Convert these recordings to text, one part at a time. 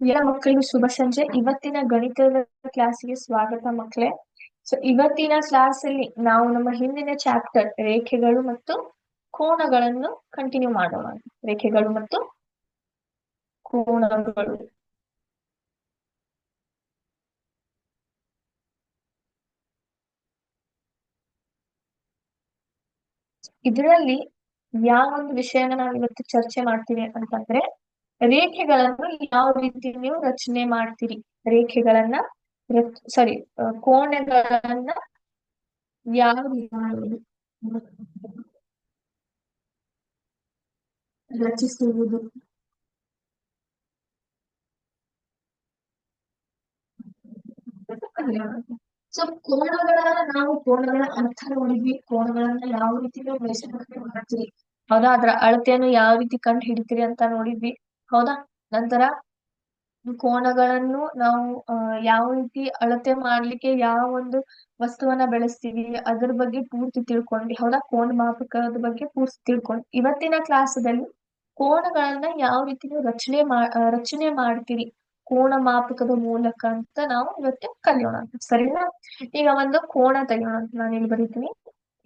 ಎಲ್ಲ ಮಕ್ಕಳಿಗೂ ಶುಭ ಸಂಜೆ. ಇವತ್ತಿನ ಗಣಿತದ ಕ್ಲಾಸಿಗೆ ಸ್ವಾಗತ ಮಕ್ಕಳೇ. ಇವತ್ತಿನ ಕ್ಲಾಸ್ ಅಲ್ಲಿ ನಾವು ನಮ್ಮ ಹಿಂದಿನ ಚಾಪ್ಟರ್ ರೇಖೆಗಳು ಮತ್ತು ಕೋನಗಳನ್ನು ಕಂಟಿನ್ಯೂ ಮಾಡೋಣ. ರೇಖೆಗಳು ಮತ್ತು ಕೋನಗಳು. ಇದರಲ್ಲಿ ಯಾವ ಒಂದು ವಿಷಯನ ನಾವು ಇವತ್ತು ಚರ್ಚೆ ಮಾಡ್ತೀವಿ ಅಂತಂದ್ರೆ, ರೇಖೆಗಳನ್ನು ಯಾವ ರೀತಿ ನೀವು ರಚನೆ ಮಾಡ್ತೀರಿ, ರೇಖೆಗಳನ್ನ ಸಾರಿ ಕೋಣೆಗಳನ್ನ ಯಾವ ರೀತಿ ರಚಿಸುವುದು. ಸೊ ಕೋಣಗಳ ಅರ್ಥ ನೋಡಿದ್ವಿ, ಕೋಣಗಳನ್ನ ಯಾವ ರೀತಿ ನೀವು ಮೆಷರ್ಮೆಂಟ್ ಮಾಡ್ತೀರಿ, ಹೌದಾ, ಅದರ ಅಳತೆಯನ್ನು ಯಾವ ರೀತಿ ಕಂಡು ಹಿಡಿತೀರಿ ಅಂತ ನೋಡಿದ್ವಿ, ಹೌದಾ. ನಂತರ ಕೋನಗಳನ್ನು ನಾವು ಯಾವ ರೀತಿ ಅಳತೆ ಮಾಡ್ಲಿಕ್ಕೆ ಯಾವ ಒಂದು ವಸ್ತುವನ್ನ ಬೆಳೆಸ್ತೀವಿ ಅದ್ರ ಬಗ್ಗೆ ಪೂರ್ತಿ ತಿಳ್ಕೊಂಡ್ವಿ, ಹೌದಾ. ಕೋನ ಮಾಪಕದ ಬಗ್ಗೆ ಪೂರ್ತಿ ತಿಳ್ಕೊಂಡ್ವಿ. ಇವತ್ತಿನ ಕ್ಲಾಸದಲ್ಲಿ ಕೋನಗಳನ್ನ ಯಾವ ರೀತಿ ನೀವು ರಚನೆ ಮಾಡ್ತೀರಿ ಕೋನ ಮಾಪಕದ ಮೂಲಕ ಅಂತ ನಾವು ಇವತ್ತು ಕಲಿಯೋಣ ಅಂತ, ಸರಿನಾ. ಈಗ ಒಂದು ಕೋನ ತೆಗೆಯೋಣ ಅಂತ ನಾನು ಇಲ್ಲಿ ಬರೀತೀನಿ.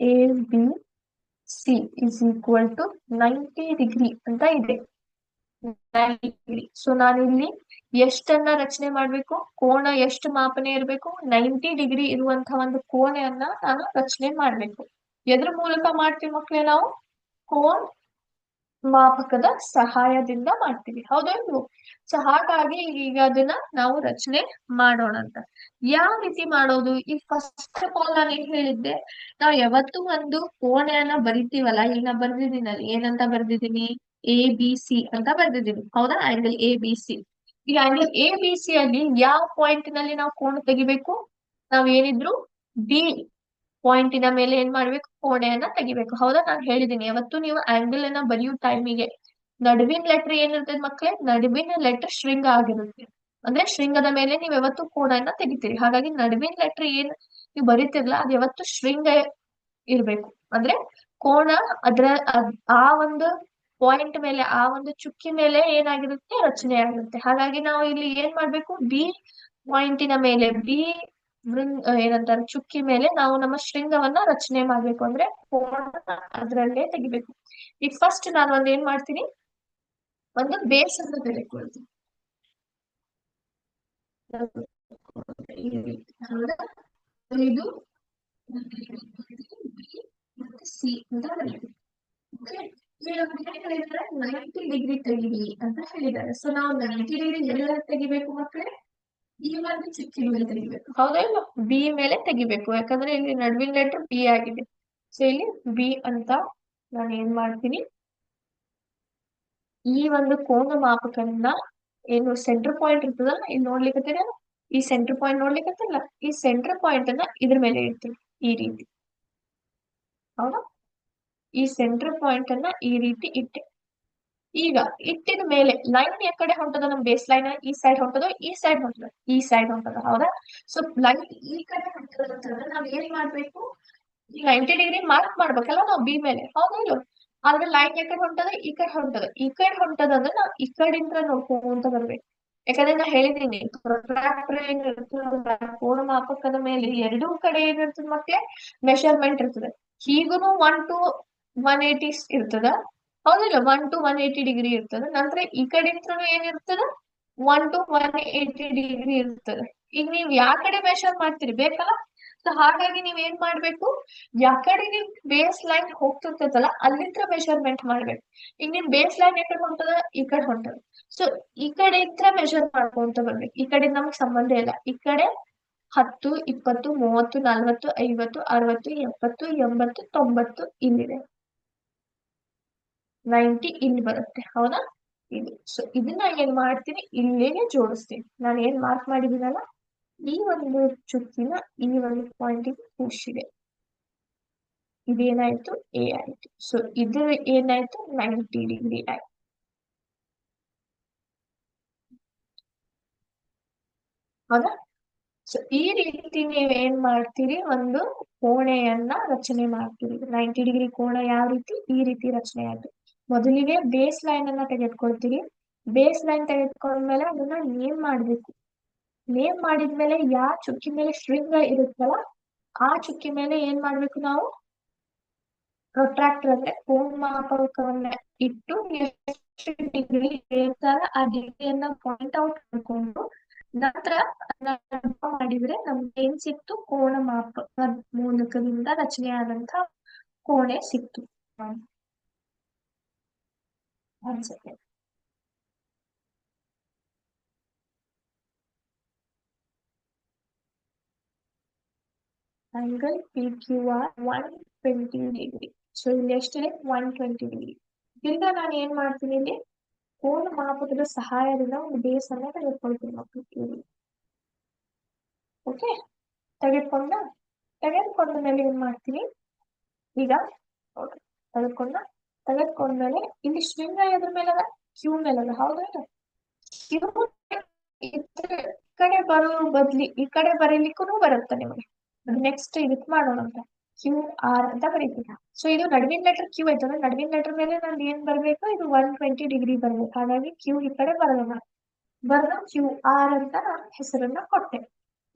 ABC is equal to 90 degree ಅಂತ ಇದೆ. ಸೊ ನಾನಿಲ್ಲಿ ಎಷ್ಟನ್ನ ರಚನೆ ಮಾಡ್ಬೇಕು, ಕೋನ ಎಷ್ಟು ಮಾಪನೆ ಇರಬೇಕು, 90 ಡಿಗ್ರಿ ಇರುವಂತಹ ಒಂದು ಕೋಣೆಯನ್ನ ನಾನು ರಚನೆ ಮಾಡ್ಬೇಕು. ಎದ್ರ ಮೂಲಕ ಮಾಡ್ತೀವಿ ಮಕ್ಕಳೇ, ನಾವು ಕೋನ ಮಾಪಕದ ಸಹಾಯದಿಂದ ಮಾಡ್ತೀವಿ, ಹೌದಾ ಇಲ್ವೋ. ಸೊ ಹಾಗಾಗಿ ಈಗ ಅದನ್ನ ನಾವು ರಚನೆ ಮಾಡೋಣ ಅಂತ. ಯಾವ ರೀತಿ ಮಾಡೋದು, ಈ ಫಸ್ಟ್ ಆಫ್ ಆಲ್ ನಾನು ಏನ್ ಹೇಳಿದ್ದೆ, ನಾವು ಯಾವತ್ತೂ ಒಂದು ಕೋಣೆಯನ್ನ ಬರಿತೀವಲ್ಲ, ಈಗ ನಾ ಬರ್ದಿದ್ದೀನಲ್ಲಿ ಏನಂತ ಬರ್ದಿದ್ದೀನಿ, ABC ಅಂತ ಬರ್ದಿದ್ದೀನಿ, ಹೌದಾ. Angle ABC. ಈ ಆಂಗಲ್ ABC ಅಲ್ಲಿ ಯಾವ ಪಾಯಿಂಟ್ ನಲ್ಲಿ ನಾವು ಕೋನ ತೆಗಿಬೇಕು, ನಾವ್ ಏನಿದ್ರು ಡಿ ಪಾಯಿಂಟಿನ ಮೇಲೆ ಏನ್ ಮಾಡ್ಬೇಕು, ಕೋಣೆಯನ್ನ ತೆಗಿಬೇಕು, ಹೌದಾ. ನಾನು ಹೇಳಿದ್ದೀನಿ ಯಾವತ್ತು ನೀವು ಆಂಗಲ್ ಅನ್ನ ಬರೆಯೋ ಟೈಮಿಗೆ ನಡುವಿನ ಲೆಟರ್ ಏನಿರ್ತದೆ ಮಕ್ಕಳೇ, ನಡುವಿನ ಲೆಟರ್ ಶೃಂಗ ಆಗಿರುತ್ತೆ. ಅಂದ್ರೆ ಶೃಂಗದ ಮೇಲೆ ನೀವು ಯಾವತ್ತು ಕೋಣೆಯನ್ನ ತೆಗಿತೀರಿ. ಹಾಗಾಗಿ ನಡುವಿನ ಲೆಟರ್ ಏನ್ ನೀವು ಬರೀತಿರಲ್ಲ ಅದು ಯಾವತ್ತು ಶೃಂಗ ಇರ್ಬೇಕು. ಅಂದ್ರೆ ಕೋಣ ಅದ್ರ ಆ ಒಂದು ಪಾಯಿಂಟ್ ಮೇಲೆ, ಆ ಒಂದು ಚುಕ್ಕಿ ಮೇಲೆ ಏನಾಗಿರುತ್ತೆ, ರಚನೆ ಆಗಿರುತ್ತೆ. ಹಾಗಾಗಿ ನಾವು ಇಲ್ಲಿ ಏನ್ ಮಾಡ್ಬೇಕು, ಬಿ ಪಾಯಿಂಟಿನ ಮೇಲೆ, ಬಿ ಏನಂತಾರೆ ಚುಕ್ಕಿ ಮೇಲೆ ನಾವು ನಮ್ಮ ಶೃಂಗವನ್ನ ರಚನೆ ಮಾಡ್ಬೇಕು. ಅಂದ್ರೆ ಕೋಣ ಅದ್ರಲ್ಲೇ ತೆಗಿಬೇಕು. ಈಗ ಫಸ್ಟ್ ನಾನು ಒಂದ್ ಏನ್ ಮಾಡ್ತೀನಿ, ಒಂದು ಬೇಸ್ ಅನ್ನು ತೆಗೆದುಕೊಳ್ತೀನಿ. ಈ ರೀತಿ, ಹೌದಾ. ಇದು ಮತ್ತೆ ಸಿ ಅಂತ ಬರೀತೀವಿ. ಹೇಳಿದ್ರೆ 90 ಡಿಗ್ರಿ ತೆಗಿರಿ ಅಂತ ಹೇಳಿದ್ದಾರೆ. ಸೊ ನಾವು 90 ಡಿಗ್ರಿ ಎಲ್ಲ ತೆಗಿಬೇಕು ಮಕ್ಕಳೇ, ಈ ಒಂದು ಚುಕ್ಕಿ ಮೇಲೆ ತೆಗಿಬೇಕು, ಹೌದಾ ಇಲ್ಲ. ಬಿ ಮೇಲೆ ತೆಗಿಬೇಕು, ಯಾಕಂದ್ರೆ ಇಲ್ಲಿ ನಡುವಿನ ಲೆಟರ್ ಬಿ ಆಗಿದೆ. ಸೊ ಇಲ್ಲಿ ಬಿ ಅಂತ ನಾನು ಏನ್ ಮಾಡ್ತೀನಿ, ಈ ಒಂದು ಕೋನ ಮಾಪಕನ್ನ ಏನು ಸೆಂಟರ್ ಪಾಯಿಂಟ್ ಇರ್ತದಲ್ಲ, ಇಲ್ಲಿ ನೋಡ್ಲಿಕ್ಕೆ ಈ ಸೆಂಟರ್ ಪಾಯಿಂಟ್ ನೋಡ್ಲಿಕ್ಕತ್ತಲ್ಲ, ಈ ಸೆಂಟರ್ ಪಾಯಿಂಟ್ ಅನ್ನ ಇದ್ರ ಮೇಲೆ ಇಡ್ತೀನಿ ಈ ರೀತಿ, ಹೌದಾ. ಈ ಸೆಂಟರ್ ಪಾಯಿಂಟ್ ಅನ್ನ ಈ ರೀತಿ ಇಟ್ಟೆ. ಈಗ ಇಟ್ಟಿದ ಮೇಲೆ ಲೈನ್ ಯಾವ ಕಡೆ ಹೊಂಟದ, ನಮ್ ಬೇಸ್ ಲೈನ್ ಈ ಸೈಡ್ ಹೊಂಟದ, ಈ ಸೈಡ್ ಹೊಂಟದ, ಈ ಸೈಡ್ ಹೊಂಟದ, ಹೌದಾ. ಸೊ ಲೈನ್ ಈ ಕಡೆ ಹೊಂಟದ ಅಂತಂದ್ರೆ ನಾವ್ ಏನ್ ಮಾಡ್ಬೇಕು, ಈ 90 ಡಿಗ್ರಿ ಮಾರ್ಕ್ ಮಾಡ್ಬೇಕಲ್ಲ ನಾವು ಬಿ ಮೇಲೆ, ಹೌದಾ ಇಲ್ಲ. ಆದ್ರೆ ಲೈನ್ ಯಾವ ಕಡೆ ಹೊಂಟದ, ಈ ಕಡೆ ಹೊಂಟದ, ಈ ಕಡೆ ಹೊಂಟದ ಅಂದ್ರೆ ನಾವ್ ಈ ಕಡೆಯಿಂದ ನೋಡ್ಕೊಂತ ಬರ್ಬೇಕು. ಯಾಕಂದ್ರೆ ನಾ ಹೇಳಿದೀನಿ, ಪ್ರೊಟ್ರಾಕ್ಟರ್ ಏನಿರ್ತದ ಕೋನ ಮಾಪಕದ ಮೇಲೆ ಎರಡೂ ಕಡೆ ಏನಿರ್ತದ ಮಕ್ಳೇ, ಮೆಷರ್ಮೆಂಟ್ ಇರ್ತದೆ. ಹೀಗೂನು 1 to 180 ಇರ್ತದ, ಹೌದಿಲ್ಲ. 1 to 180 ಡಿಗ್ರಿ ಇರ್ತದೆ. ನಂತರ ಈ ಕಡೆಯಿಂದನೂ ಏನಿರ್ತದ, 1 to 180 ಡಿಗ್ರಿ ಇರ್ತದೆ. ಈಗ ನೀವ್ ಯಾವ ಕಡೆ ಮೆಷರ್ ಮಾಡ್ತೀರಿ ಬೇಕಲ್ಲ. ಸೊ ಹಾಗಾಗಿ ನೀವ್ ಏನ್ ಮಾಡ್ಬೇಕು, ಯಾವ ಕಡೆ ನಿಮ್ ಬೇಸ್ ಲೈನ್ ಹೋಗ್ತಿರ್ತದಲ್ಲ ಅಲ್ಲಿಂದ ಮೆಷರ್ಮೆಂಟ್ ಮಾಡ್ಬೇಕು. ಈಗ ನಿಮ್ ಬೇಸ್ ಲೈನ್ ಯಾಕಡೆ ಹೊಂಟದ, ಈ ಕಡೆ ಹೊಂಟದ. ಸೊ ಈ ಕಡೆ ಇತ್ರ ಮೆಷರ್ ಮಾಡ್ಕೊಂತ ಬರ್ಬೇಕು. ಈ ಕಡೆ ನಮಗ್ ಸಂಬಂಧ ಇಲ್ಲ. ಈ ಕಡೆ 10, 20, 30, 40, 50, 60, 70, 80, 90 ಇಲ್ಲಿದೆ. 90 ಇಲ್ಲಿ ಬರುತ್ತೆ, ಹೌದಾ. ಇದು ಸೊ ಇದನ್ನ ಏನ್ ಮಾಡ್ತೀನಿ, ಇಲ್ಲಿಗೆ ಜೋಡಿಸ್ತೀನಿ. ನಾನು ಏನ್ ಮಾರ್ಕ್ ಮಾಡಿದ್ದೀನಲ್ಲ, ಈ ಒಂದು ಚುಕ್ಕಿನ ಈ ಒಂದು ಪಾಯಿಂಟಿಗೆ ಕೂರ್ಸಿದೆ. ಇದೇನಾಯ್ತು, ಎ ಆಯ್ತು. ಸೊ ಇದು ಏನಾಯ್ತು, 90 ಡಿಗ್ರಿ ಆಯ್ತು, ಹೌದಾ. ಸೊ ಈ ರೀತಿ ನೀವೇನ್ ಮಾಡ್ತೀರಿ, ಒಂದು ಕೋಣೆಯನ್ನ ರಚನೆ ಮಾಡ್ತೀರಿ. 90 ಡಿಗ್ರಿ ಕೋಣ ಯಾವ ರೀತಿ, ಈ ರೀತಿ ರಚನೆ ಆಯ್ತು. ಮೊದಲಿಗೆ ಬೇಸ್ ಲೈನ್ ಅನ್ನ ತೆಗೆದುಕೊಳ್ತೀರಿ. ಬೇಸ್ ಲೈನ್ ತೆಗೆದುಕೊಂಡ್ಮೇಲೆ ಅದನ್ನ ನೇಮ್ ಮಾಡ್ಬೇಕು. ನೇಮ್ ಮಾಡಿದ್ಮೇಲೆ ಯಾವ ಚುಕ್ಕಿ ಮೇಲೆ ಶೃಂಗ ಇರುತ್ತಲ್ಲ ಆ ಚುಕ್ಕಿ ಮೇಲೆ ಏನ್ ಮಾಡ್ಬೇಕು ನಾವು, ಪ್ರೊಟ್ರಾಕ್ಟರ್ ಅಂದ್ರೆ ಕೋನ ಮಾಪಕವನ್ನ ಇಟ್ಟು ಎಷ್ಟು ಡಿಗ್ರಿ ಹೇಳ್ತಾರ ಆ ಡಿಗ್ರಿಯನ್ನ ಪಾಯಿಂಟ್ ಔಟ್ ಮಾಡ್ಕೊಂಡು ನಂತರ ಮಾಡಿದ್ರೆ ನಮ್ಗೆ ಏನ್ ಸಿಕ್ತು, ಕೋನ ಮಾಪಕ ಮೂಲಕದಿಂದ ರಚನೆಯಾದಂತ ಕೋಣೆ ಸಿಕ್ತು. ಅನ್ಸುತ್ತೆ angle P Q R 120 degree. So ಇಲ್ಲಿ ಎಷ್ಟಿದೆ, 120 ಡಿಗ್ರಿ. ಇದರಿಂದ ನಾನು ಏನ್ ಮಾಡ್ತೀನಿ, ಇಲ್ಲಿ ಕೋನ ಮಾಪಕದ ಸಹಾಯದಿಂದ ಒಂದು ಬೇಸ್ ಅನ್ನ ತೆಗೆದುಕೊಳ್ತೀನಿ ಮಕ್ಕಳು. ಓಕೆ, ತೆಗೆದುಕೊಂಡ ತೆಗೆದುಕೊಂಡ ಮೇಲೆ ಏನ್ ಮಾಡ್ತೀನಿ ಈಗ, ಓಕೆ ತೆಗೆದುಕೊಂಡ್ಮೇಲೆ ಇಲ್ಲಿ ಶೃಂಗ ಎದ್ರ ಮೇಲದ, ಕ್ಯೂ ಮೇಲದ, ಹೌದಾ? ಕ್ಯೂ ಈ ಕಡೆ ಬರೋ ಬದ್ಲಿ ಈ ಕಡೆ ಬರೀಲಿಕ್ಕೂ ಬರುತ್ತೆ ನಿಮಗೆ. ನೆಕ್ಸ್ಟ್ ಇದಕ್ ಮಾಡೋಣ ಅಂತ, ಕ್ಯೂ ಆರ್ ಅಂತ ಬರೀತೀನಿ. ಸೊ ಇದು ನಡುವಿನ ಲೆಟರ್ ಕ್ಯೂ ಐತಲ್ಲ, ನಡುವಿನ ಲೆಟರ್ ಮೇಲೆ ನಾನು ಏನ್ ಬರ್ಬೇಕು, ಇದು 120 ಡಿಗ್ರಿ ಬರ್ಬೇಕು. ಹಾಗಾಗಿ ಕ್ಯೂ ಈ ಕಡೆ ಬರೋಣ, ಬರೆದು ಕ್ಯೂ ಆರ್ ಅಂತ ನಾನು ಹೆಸರನ್ನ ಕೊಟ್ಟೆ.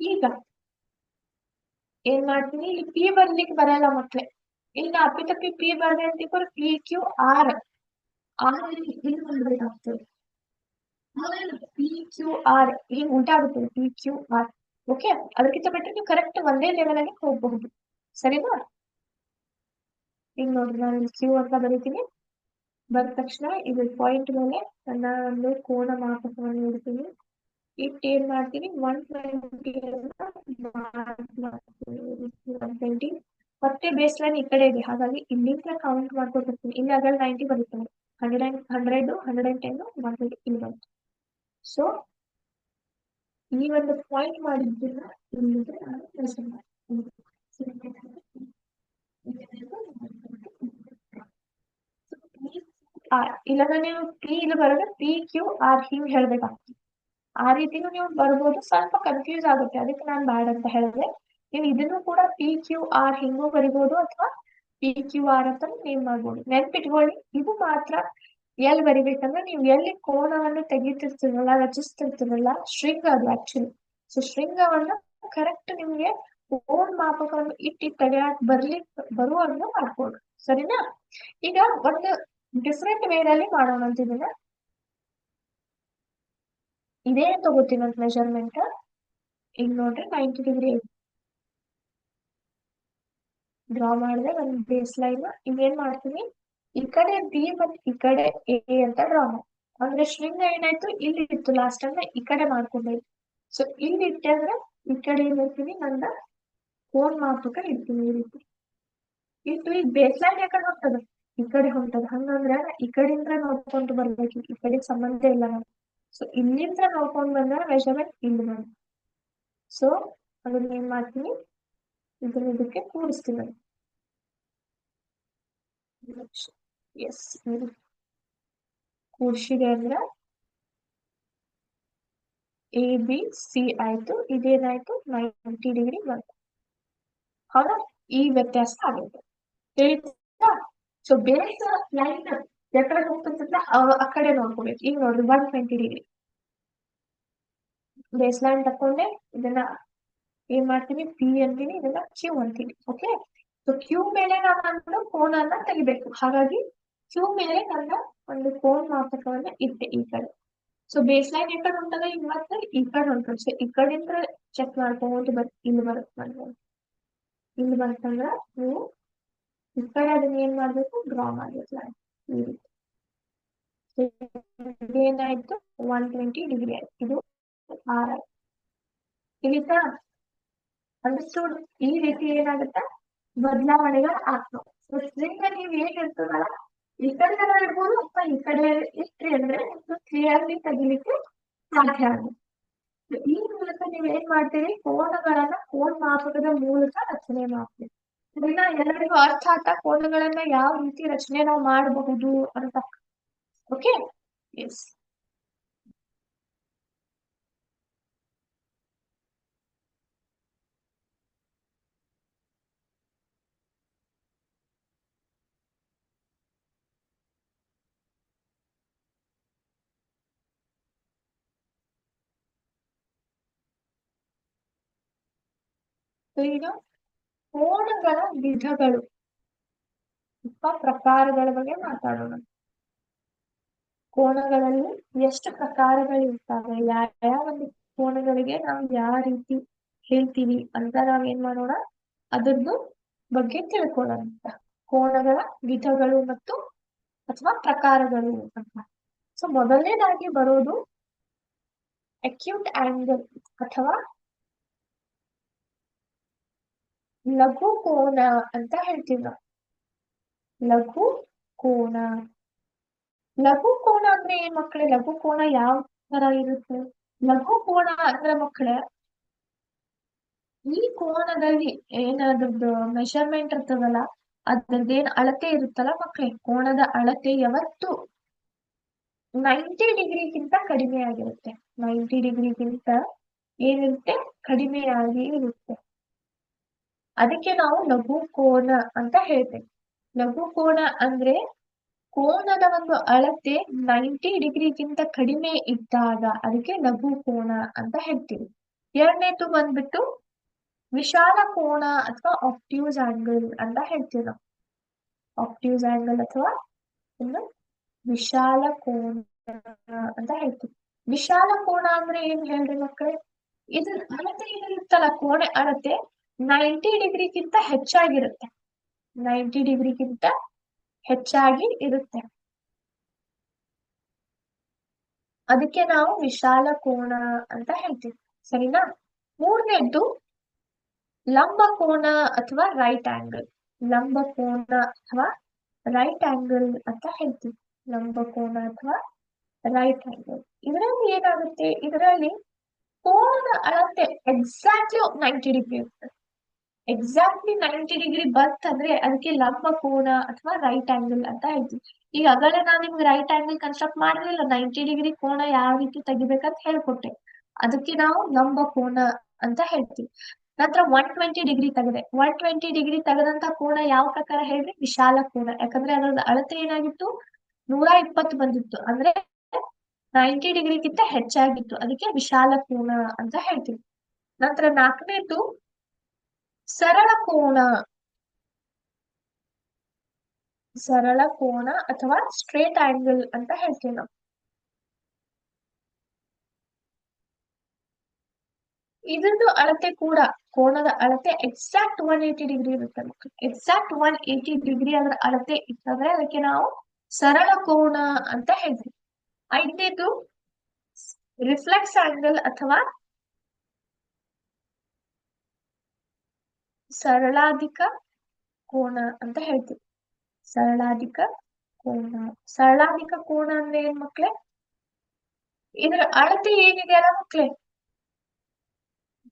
ಈಗ ಏನ್ ಮಾಡ್ತೀನಿ, ಇಲ್ಲಿ ಪಿ ಬರ್ಲಿಕ್ಕೆ ಬರಲ್ಲ ಮಕ್ಳೆ. ಈಗ ಅಪ್ಪಿತಪ್ಪಿ ಪಿ ಬರ್ದೆ ಅಂತ ಪಿ ಕ್ಯೂ ಆರ್ ಇಲ್ಲಿ ಬರ್ಬೇಕಾಗ್ತದೆ. ಪಿ ಕ್ಯೂ ಆರ್ ಹಿಂಗ್ ಉಲ್ಟಾ ಆಗುತ್ತದೆ, ಪಿ ಕ್ಯೂ ಆರ್. ಓಕೆ, ಅದಕ್ಕಿಂತ ಬಿಟ್ಟರೆ ನೀವು ಕರೆಕ್ಟ್ ಒಂದೇ ಲೆವೆಲ್ ಆಗಿ ಹೋಗಬಹುದು. ಸರಿನಾ? ಈಗ ನೋಡ್ರಿ ನಾನು ಕ್ಯೂ ಅಂತ ಬರೀತೀನಿ. ಬಂದ ತಕ್ಷಣ ಇದು ಪಾಯಿಂಟ್ ಮೇಲೆ ನನ್ನ ಒಂದು ಕೋನ ಮಾಪಕವನ್ನು ಇಡ್ತೀನಿ. ಇಟ್ಟು ಏನ್ ಮಾಡ್ತೀನಿ, 120 ಮತ್ತೆ ಬೇಸ್ ಲೈನ್ ಈ ಕಡೆ ಇದೆ, ಹಾಗಾಗಿ ಇಲ್ಲಿಂದ ಕೌಂಟ್ ಮಾಡ್ಕೊಂಡು ಹೋಗ್ತೀನಿ. ಇಲ್ಲಿ ಅದ್ರಲ್ಲಿ 90 ಬರುತ್ತದೆ, 100, 110, 120 ಇಲ್ಲಿ ಬಂತು. ಸೊ ಈ ಒಂದು ಪಾಯಿಂಟ್ ಮಾಡಿದ್ದನ್ನ ಇಲ್ಲಿಗೆ ನಾನು ಮೆನ್ಷನ್ ಮಾಡ್ತೀನಿ. ಇಲ್ಲಾಂದ್ರೆ ನೀವು ಪಿ ಇಲ್ಲಿ ಬರೋದು ಪಿ ಕ್ಯೂ ಆರ್ ಹಿಂಗ್ ಹೇಳ್ಬೇಕಾಗ್ತದೆ. ಆ ರೀತಿನೂ ನೀವು ಬರ್ಬೋದು, ಸ್ವಲ್ಪ ಕನ್ಫ್ಯೂಸ್ ಆಗುತ್ತೆ, ಅದಕ್ಕೆ ನಾನು ಬ್ಯಾಡ್ ಅಂತ ಹೇಳಿದೆ. ನೀವು ಇದನ್ನು ಕೂಡ ಪಿ ಕ್ಯೂ ಆರ್ ಹಿಂಗೂ ಬರಿಬಹುದು ಅಥವಾ ಪಿ ಕ್ಯೂ ಆರ್ ಅಂತ ನೇಮ್ ಮಾಡ್ಬೋದು. ನೆನ್ಪಿಟ್ಕೊಳ್ಳಿ, ಇದು ಮಾತ್ರ ಎಲ್ಲಿ ಬರಿಬೇಕಂದ್ರೆ ನೀವು ಎಲ್ಲಿ ಕೋನವನ್ನು ತೆಗಿತಿರ್ತೀರಲ್ಲ, ರಚಿಸ್ತಿರ್ತೀರಲ್ಲ, ಶೃಂಗ ಅದು ಆಕ್ಚುಲಿ. ಸೊ ಶೃಂಗವನ್ನ ಕರೆಕ್ಟ್ ನಿಮ್ಗೆ ಕೋನ್ ಮಾಪಕವನ್ನು ಇಟ್ಟು ತೆಗೆಯಕ್ ಬರುವಂಗ ಮಾಡ್ಬೋದು. ಸರಿನಾ? ಈಗ ಒಂದು ಡಿಫ್ರೆಂಟ್ ವೇದಲ್ಲಿ ಮಾಡೋಣ ಅಂತಿದ್ದೀನ. ಇದೇ ತಗೋತೀನಿ ಅಂತ ಮೆಜರ್ಮೆಂಟ್. ಈಗ ನೋಡ್ರಿ 90 ಡಿಗ್ರಿ ಡ್ರಾ ಮಾಡಿದ್ರೆ ಒಂದು ಬೇಸ್ ಲೈನ್. ಇನ್ನೇನ್ ಮಾಡ್ತೀನಿ, ಈ ಕಡೆ ಬಿ ಮತ್ತೆ ಈ ಕಡೆ ಎ ಅಂತ ಡ್ರಾ ಮಾಡಿ. ಅಂದ್ರೆ ಶೃಂಗ ಏನಾಯ್ತು, ಇಲ್ಲಿ ಇತ್ತು ಲಾಸ್ಟ್ ಟೈಮ್, ಈ ಕಡೆ ಮಾಡ್ಕೊಂಡಾಯ್ತು. ಸೊ ಇಲ್ಲಿ ಇಟ್ಟೆ ಅಂದ್ರೆ ಈ ಕಡೆ ಏನ್ ಇರ್ತೀನಿ, ನನ್ನ ಕೋನ್ ಮಾಪಕ ಇಡ್ತೀನಿ ಈ ರೀತಿ. ಇಟ್ಟು ಈ ಬೇಸ್ ಲೈನ್ ಯಾಕಡೆ ಹೊಂಟದ, ಈ ಕಡೆ ಹೊಂಟದ. ಹಂಗಂದ್ರೆ ಈ ಕಡೆಯಿಂದ ನೋಡ್ಕೊಂಡು ಬರ್ಬೇಕು, ಈ ಕಡೆ ಸಂಬಂಧ ಇಲ್ಲ ನಾವು. ಸೊ ಇಲ್ಲಿಂದ ನೋಡ್ಕೊಂಡು ಬಂದ್ರೆ ಮೆಜರ್ಮೆಂಟ್ ಇಲ್ಲಿ ಬಂದು. ಸೊ ಅದನ್ನ ಏನ್ ಮಾಡ್ತೀನಿ, ಇದಕ್ಕೆ ಕೂಡಿಸ್ತೀನಿ. ಎಸ್, ಕೂಡ್ಸಿದೆ ಅಂದ್ರೆ ಎ ಬಿ ಸಿ ಆಯ್ತು, ಇದೇನಾಯ್ತು 90 ಡಿಗ್ರಿ ಬಂತು. ಹೌದಾ? ಈ ವ್ಯತ್ಯಾಸ ಆಗುತ್ತೆ, ತಿಳಿತಾ? ಸೊ ಬೇಸ್ ಲೈನ್ ಎಕಡೆ ಹೋಗ್ತಂತ ಆ ಕಡೆ ನೋಡ್ಕೋಬೇಕು. ಈಗ ನೋಡ್ರಿ 120 ಡಿಗ್ರಿ ಬೇಸ್ ಲೈನ್ ತಕೊಂಡೆ, ಇದನ್ನ ಏನ್ ಮಾಡ್ತೀನಿ, ಪಿ ಅಂತೀನಿ, ಇದನ್ನ ಕ್ಯೂ ಅಂತೀನಿ. ಓಕೆ, ಸೊ ಕ್ಯೂ ಮೇಲೆ ನಾನು ಕೋನನ್ನ ತೆಗಿಬೇಕು. ಹಾಗಾಗಿ ಕ್ಯೂ ಮೇಲೆ ನನ್ನ ಒಂದು ಕೋನ್ ಮಾಪಕವನ್ನ ಇಟ್ಟೆ ಈ ಕಡೆ. ಸೊ ಬೇಸ್ ಲೈನ್ ಈ ಕಡೆ ಉಂಟದ, ಈಗ ಮತ್ತೆ ಈ ಕಡೆ ಉಂಟು. ಸೊ ಈ ಕಡೆಯಿಂದ ಚೆಕ್ ಮಾಡ್ಕೊಂಡು ಇಲ್ಲಿ ಬರುತ್ತೆ. ಇಲ್ಲಿ ಬಂತಂದ್ರ ನೀವು ಈ ಕಡೆ ಅದನ್ನ ಏನ್ ಮಾಡ್ಬೇಕು, ಡ್ರಾ ಮಾಡ್ಬೇಕು ಲೈನ್ ಈ ರೀತಿ. ಏನಾಯ್ತು, 120 ಡಿಗ್ರಿ ಆಯ್ತು. ಇದು ಆರ್ ಆಯ್ತು. ಇಲ್ಲಿ ಅಂಡರ್ಸ್ಟೂಡ್? ಈ ರೀತಿ ಏನಾಗುತ್ತೆ, ಬದಲಾವಣೆಗಳು ಆಗ್ತವೆ. ಸೊ ಸ್ಟ್ರಿಂಗ್ ನೀವು ಏನ್ ಇರ್ತದಲ್ಲ, ಈ ಕಡೆ ಇರ್ಬೋದು ಅಥವಾ ಈ ಕಡೆ ಇಟ್ರಿ ಅಂದ್ರೆ ಕ್ಲಿಯರ್ಲಿ ತೆಗಿಲಿಕ್ಕೆ ಸಾಧ್ಯ ಆಗುತ್ತೆ. ಈ ಮೂಲಕ ನೀವು ಏನ್ ಮಾಡ್ತೀರಿ, ಕೋನಗಳನ್ನ ಕೋನ್ ಮಾಪಕದ ಮೂಲಕ ರಚನೆ ಮಾಡ್ತೀವಿ. ಇದನ್ನ ಎಲ್ಲರಿಗೂ ಅರ್ಥ ಆತ, ಕೋನಗಳನ್ನ ಯಾವ ರೀತಿ ರಚನೆ ನಾವು ಮಾಡಬಹುದು ಅಂತ. Okay, yes. ಈಗ ಕೋನಗಳ ವಿಧಗಳು ಅಥವಾ ಪ್ರಕಾರಗಳ ಬಗ್ಗೆ ಮಾತಾಡೋಣ. ಕೋನಗಳಲ್ಲಿ ಎಷ್ಟು ಪ್ರಕಾರಗಳಿರ್ತವೆ, ಯಾವ ಒಂದು ಕೋನಗಳಿಗೆ ನಾವು ಯಾವ ರೀತಿ ಹೇಳ್ತೀವಿ ಅಂತ ನಾವೇನ್ ಮಾಡೋಣ, ಅದರದ್ದು ಬಗ್ಗೆ ತಿಳ್ಕೊಳ್ಳೋಣ. ಕೋನಗಳ ವಿಧಗಳು ಮತ್ತು ಅಥವಾ ಪ್ರಕಾರಗಳು ಅಂತ. ಸೊ ಮೊದಲನೇದಾಗಿ ಬರೋದು ಅಕ್ಯೂಟ್ ಆಂಗಲ್ ಅಥವಾ ಲಘು ಕೋನ ಅಂತ ಹೇಳ್ತೀವಿ ನಾವು. ಲಘು ಕೋನ. ಲಘು ಕೋನ ಅಂದ್ರೆ ಏನ್ ಮಕ್ಕಳೇ? ಲಘು ಕೋನ ಯಾವ ತರ ಇರುತ್ತೆ? ಲಘು ಕೋನ ಅಂದ್ರೆ ಮಕ್ಕಳೇ, ಈ ಕೋನದಲ್ಲಿ ಏನಾದ್ರದ್ದು ಮೆಷರ್ಮೆಂಟ್ ಇರ್ತದಲ್ಲ, ಅದ್ರದ್ದೇನ್ ಅಳತೆ ಇರುತ್ತಲ್ಲ ಮಕ್ಕಳೇ, ಕೋನದ ಅಳತೆ ಯಾವತ್ತು 90 ಡಿಗ್ರಿಗಿಂತ ಕಡಿಮೆ ಆಗಿರುತ್ತೆ. 90 ಡಿಗ್ರಿಗಿಂತ ಏನಿರುತ್ತೆ? ಕಡಿಮೆಯಾಗಿ ಇರುತ್ತೆ. ಅದಕ್ಕೆ ನಾವು ಲಘು ಕೋನ ಅಂತ ಹೇಳ್ತೇವೆ. ಲಘು ಕೋನ ಅಂದ್ರೆ ಕೋನದ ಒಂದು ಅಳತೆ 90 ಡಿಗ್ರಿಗಿಂತ ಕಡಿಮೆ ಇದ್ದಾಗ ಅದಕ್ಕೆ ಲಘು ಕೋನ ಅಂತ ಹೇಳ್ತೀವಿ. ಎರಡನೇದು ಬಂದ್ಬಿಟ್ಟು ವಿಶಾಲ ಕೋನ ಅಥವಾ ಆಬ್ಟ್ಯೂಸ್ ಆಂಗಲ್ ಅಂತ ಹೇಳ್ತೀವಿ ನಾವು. ಆಬ್ಟ್ಯೂಸ್ ಆಂಗಲ್ ಅಥವಾ ಇನ್ನು ವಿಶಾಲ ಕೋನ ಅಂತ ಹೇಳ್ತೀವಿ. ವಿಶಾಲ ಕೋನ ಅಂದ್ರೆ ಏನ್ ಹೇಳ್ರಿ ಮಕ್ಕಳೇ? ಇದ್ರ ಅಳತೆ ಏನಿರುತ್ತಲ್ಲ, ಕೋಣೆ ಅಳತೆ 90 ಡಿಗ್ರಿಗಿಂತ ಹೆಚ್ಚಾಗಿರುತ್ತೆ. 90 ಡಿಗ್ರಿಗಿಂತ ಹೆಚ್ಚಾಗಿ ಇರುತ್ತೆ. ಅದಕ್ಕೆ ನಾವು ವಿಶಾಲ ಕೋನ ಅಂತ ಹೇಳ್ತೀವಿ. ಸರಿನಾ? ಮೂರನೇದ್ದು ಲಂಬ ಕೋನ ಅಥವಾ ರೈಟ್ ಆಂಗಲ್. ಲಂಬ ಕೋನ ಅಥವಾ ರೈಟ್ ಆಂಗಲ್ ಅಂತ ಹೇಳ್ತೀವಿ. ಲಂಬ ಕೋನ ಅಥವಾ ರೈಟ್ ಆಂಗಲ್. ಇದರಲ್ಲಿ ಏನಾಗುತ್ತೆ? ಇದರಲ್ಲಿ ಕೋನದ ಅಳತೆ ಎಕ್ಸಾಕ್ಟ್ಲಿ 90 ಡಿಗ್ರಿ ಇರುತ್ತೆ. ಎಕ್ಸಾಕ್ಟ್ಲಿ 90 ಡಿಗ್ರಿ ಬಂತಂದ್ರೆ ಅದಕ್ಕೆ ಲಂಬ ಕೋನ ಅಥವಾ ರೈಟ್ ಆಂಗಲ್ ಅಂತ ಹೇಳ್ತೀವಿ. ಈಗ ಆಗಲೇ ನಾನು ನಿಮ್ಗೆ ರೈಟ್ ಆಂಗಲ್ ಕನ್ಸ್ಟ್ರಕ್ಟ್ ಮಾಡಿರಲಿಲ್ಲ, 90 ಡಿಗ್ರಿ ಕೋನ ಯಾವ ರೀತಿ ತೆಗಿಬೇಕಂತ ಹೇಳ್ಕೊಟ್ಟೆ. ಅದಕ್ಕೆ ನಾವು ಲಂಬ ಕೋನ ಅಂತ ಹೇಳ್ತೀವಿ. ನಂತರ 120 ಡಿಗ್ರಿ ತೆಗೆದೆ. 120 ಡಿಗ್ರಿ ತೆಗೆದಂತ ಕೋನ ಯಾವ ಪ್ರಕಾರ ಹೇಳ್ರಿ? ವಿಶಾಲ ಕೋನ. ಯಾಕಂದ್ರೆ ಅದರ ಅಳತೆ ಏನಾಗಿತ್ತು? 120 ಬಂದಿತ್ತು. ಅಂದ್ರೆ 90 ಡಿಗ್ರಿಗಿಂತ ಹೆಚ್ಚಾಗಿತ್ತು. ಅದಕ್ಕೆ ವಿಶಾಲ ಕೋನ ಅಂತ ಹೇಳ್ತೀವಿ. ನಂತರ ನಾಲ್ಕನೇದು ಸರಳ ಕೋನ. ಸರಳ ಕೋನ ಅಥವಾ ಸ್ಟ್ರೇಟ್ ಆಂಗಲ್ ಅಂತ ಹೇಳ್ತೀವಿ ನಾವು. ಇದ್ರದ್ದು ಅಳತೆ ಕೂಡ, ಕೋನದ ಅಳತೆ ಎಕ್ಸಾಕ್ಟ್ 180 ಡಿಗ್ರಿ ಇರುತ್ತೆ ಮಕ್ಕಳು. ಎಕ್ಸಾಕ್ಟ್ 180 ಡಿಗ್ರಿ ಅದರ ಅಳತೆ ಇತ್ತಂದ್ರೆ ಅದಕ್ಕೆ ನಾವು ಸರಳ ಕೋನ ಅಂತ ಹೇಳ್ತೀವಿ. ಐದನೇದು ರಿಫ್ಲೆಕ್ಸ್ ಆಂಗಲ್ ಅಥವಾ ಸರಳಾಧಿಕ ಕೋನ ಅಂತ ಹೇಳ್ತೀವಿ. ಸರಳಾಧಿಕ ಕೋನ. ಸರಳಾಧಿಕ ಕೋನ ಅಂದ್ರೆ ಏನ್ ಮಕ್ಳೇ? ಇದರ ಅಳತೆ ಏನಿದೆಯಲ್ಲ ಮಕ್ಳೇ,